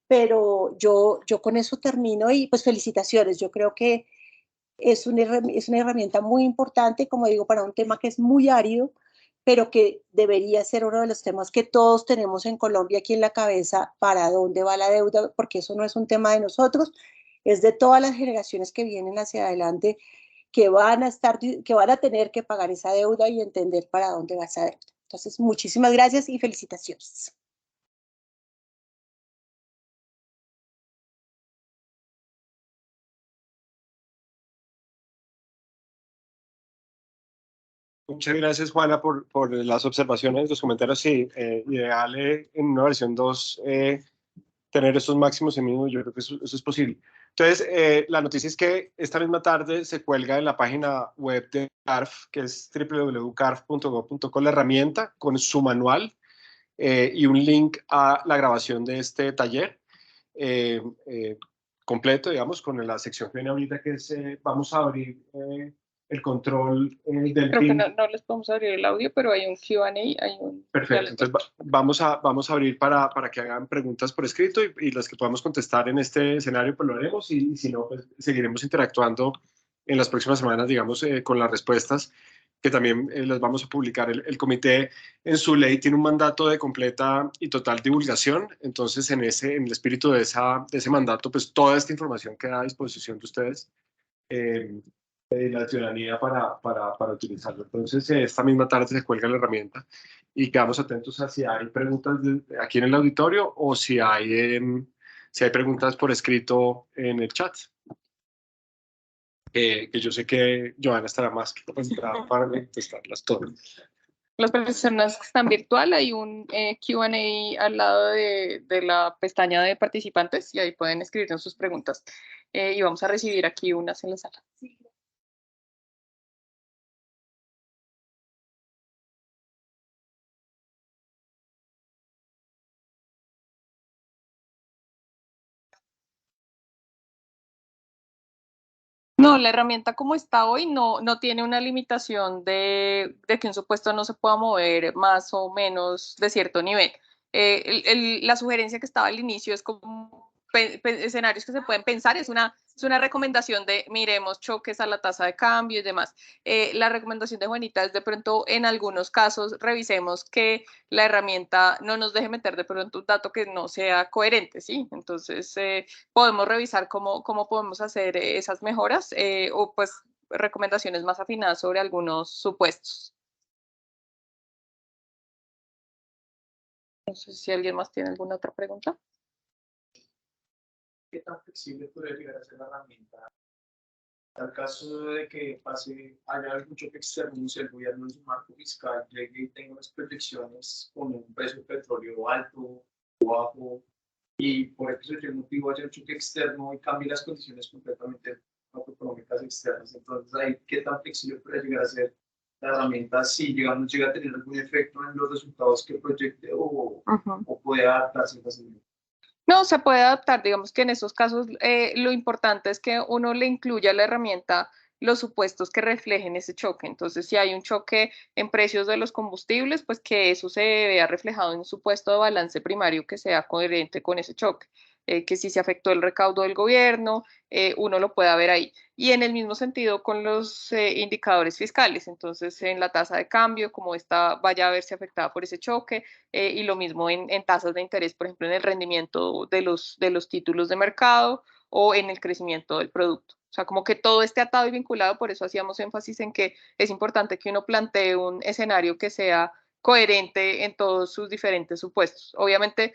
pero yo con eso termino y pues felicitaciones, yo creo que es una herramienta muy importante, como digo, para un tema que es muy árido, pero que debería ser uno de los temas que todos tenemos en Colombia aquí en la cabeza, para dónde va la deuda, porque eso no es un tema de nosotros, es de todas las generaciones que vienen hacia adelante, que van a tener que pagar esa deuda y entender para dónde va esa deuda. Entonces, muchísimas gracias y felicitaciones. Muchas gracias, Juana, por las observaciones, los comentarios. Sí, ideal en una versión 2 tener estos máximos y mínimos, yo creo que eso es posible. Entonces, la noticia es que esta misma tarde se cuelga en la página web de CARF, que es www.carf.gov.co, la herramienta con su manual y un link a la grabación de este taller eh, eh, completo, digamos, con la sección que viene ahorita, que es, vamos a abrir el control del Creo que PIN. no les podemos abrir el audio, pero hay un Q&A, Perfecto, entonces vamos a abrir para que hagan preguntas por escrito y las que podamos contestar en este escenario, pues lo haremos y si no, pues seguiremos interactuando en las próximas semanas, digamos, con las respuestas que también las vamos a publicar. El comité en su ley tiene un mandato de completa y total divulgación, entonces en el espíritu de ese mandato, pues toda esta información queda a disposición de ustedes. Y la ciudadanía para utilizarlo. Entonces, esta misma tarde se cuelga la herramienta y quedamos atentos a si hay preguntas aquí en el auditorio o si hay preguntas por escrito en el chat. Que yo sé que Joana estará más que capacitada para contestarlas todas. Las personas que están virtual, hay un Q&A al lado de la pestaña de participantes y ahí pueden escribirnos sus preguntas. Y vamos a recibir aquí unas en la sala. No, la herramienta como está hoy no tiene una limitación de que un supuesto no se pueda mover más o menos de cierto nivel. La sugerencia que estaba al inicio es como escenarios que se pueden pensar, es una recomendación de miremos choques a la tasa de cambio y demás. La recomendación de Juanita es de pronto en algunos casos revisemos que la herramienta no nos deje meter de pronto un dato que no sea coherente, ¿sí? Entonces podemos revisar cómo podemos hacer esas mejoras o pues recomendaciones más afinadas sobre algunos supuestos. No sé si alguien más tiene alguna otra pregunta. ¿Qué tan flexible podría llegar a ser la herramienta? En caso de que haya algún choque externo, si el gobierno en su marco fiscal llegue y tenga unas proyecciones con un precio de petróleo alto o bajo, y por ese motivo haya un choque externo y cambie las condiciones completamente macroeconómicas externas. Entonces, ahí, ¿qué tan flexible puede llegar a ser la herramienta si llega a tener algún efecto en los resultados que proyecte o puede adaptarse fácilmente? No, se puede adaptar, digamos que en esos casos lo importante es que uno le incluya a la herramienta los supuestos que reflejen ese choque. Entonces, si hay un choque en precios de los combustibles, pues que eso se vea reflejado en un supuesto de balance primario que sea coherente con ese choque. Que si se afectó el recaudo del gobierno, uno lo pueda ver ahí. Y en el mismo sentido con los indicadores fiscales. Entonces, en la tasa de cambio, como esta vaya a verse afectada por ese choque, y lo mismo en tasas de interés, por ejemplo, en el rendimiento de los títulos de mercado o en el crecimiento del producto. O sea, como que todo esté atado y vinculado, por eso hacíamos énfasis en que es importante que uno plantee un escenario que sea coherente en todos sus diferentes supuestos. Obviamente,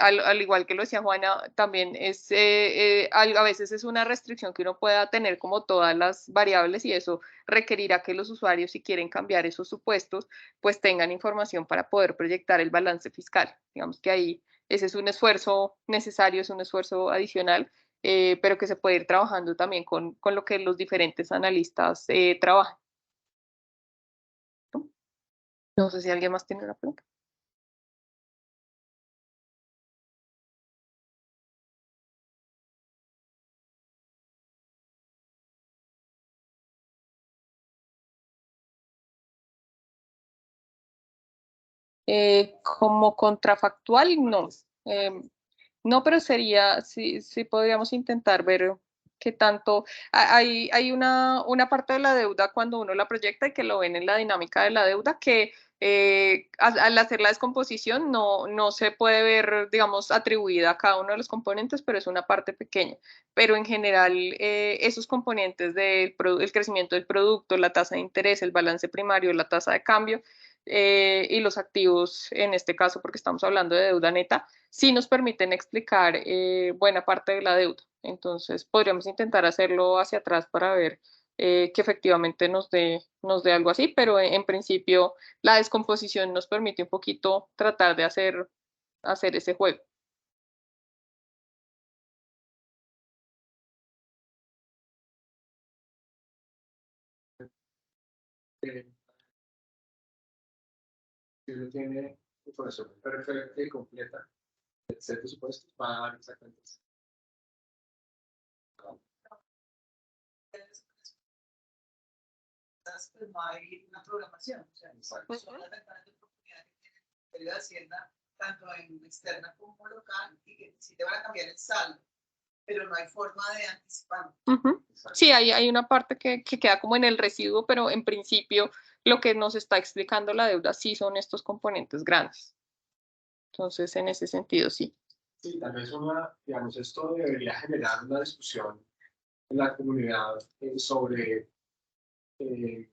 al igual que lo decía Juana, también es a veces es una restricción que uno pueda tener como todas las variables y eso requerirá que los usuarios, si quieren cambiar esos supuestos, pues tengan información para poder proyectar el balance fiscal. Digamos que ahí ese es un esfuerzo necesario, es un esfuerzo adicional, pero que se puede ir trabajando también con lo que los diferentes analistas trabajan. No sé si alguien más tiene una pregunta. Como contrafactual, no. No, pero sería, sí, sí podríamos intentar ver qué tanto. Hay una parte de la deuda cuando uno la proyecta y que lo ven en la dinámica de la deuda, que al hacer la descomposición no se puede ver, digamos, atribuida a cada uno de los componentes, pero es una parte pequeña. Pero en general, esos componentes del el crecimiento del producto, la tasa de interés, el balance primario, la tasa de cambio, y los activos, en este caso, porque estamos hablando de deuda neta, sí nos permiten explicar buena parte de la deuda. Entonces, podríamos intentar hacerlo hacia atrás para ver que efectivamente nos dé algo así, pero en principio la descomposición nos permite un poquito tratar de hacer ese juego. Si uno tiene información perfecta y completa del set de supuestos, va a dar exactamente eso. Pues no hay una programación, o sea, son las ventanas de oportunidad que tiene el Ministerio de Hacienda, tanto en externa como local, y que sí te van a cambiar el saldo, pero no hay forma de anticipar. Sí, hay una parte que queda como en el residuo, pero en principio lo que nos está explicando la deuda sí son estos componentes grandes. Entonces, en ese sentido, sí. Sí, tal vez digamos, esto debería generar una discusión en la comunidad sobre el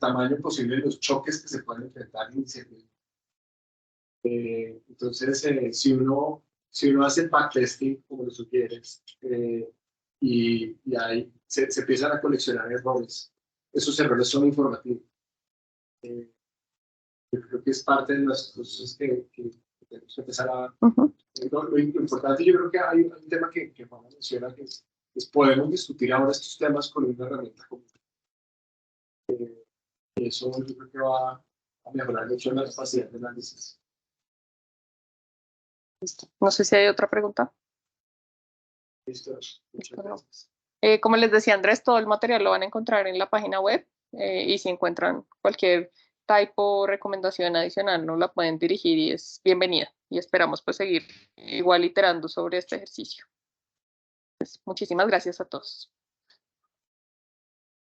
tamaño posible de los choques que se pueden enfrentar inicialmente. Entonces, si uno hace el backtesting, como lo sugieres, y ahí se empiezan a coleccionar errores, esos errores son informativos. Yo creo que es parte de las cosas que tenemos que empezar a... Lo importante, yo creo que hay un tema que Juana menciona, que es podemos discutir ahora estos temas con una herramienta común. Eso yo creo que va a mejorar mucho la capacidad de análisis. Listo. No sé si hay otra pregunta. Listo. Muchas gracias. Como les decía Andrés, todo el material lo van a encontrar en la página web y si encuentran cualquier typo o recomendación adicional nos la pueden dirigir y es bienvenida. y esperamos pues seguir igual iterando sobre este ejercicio. Pues, muchísimas gracias a todos.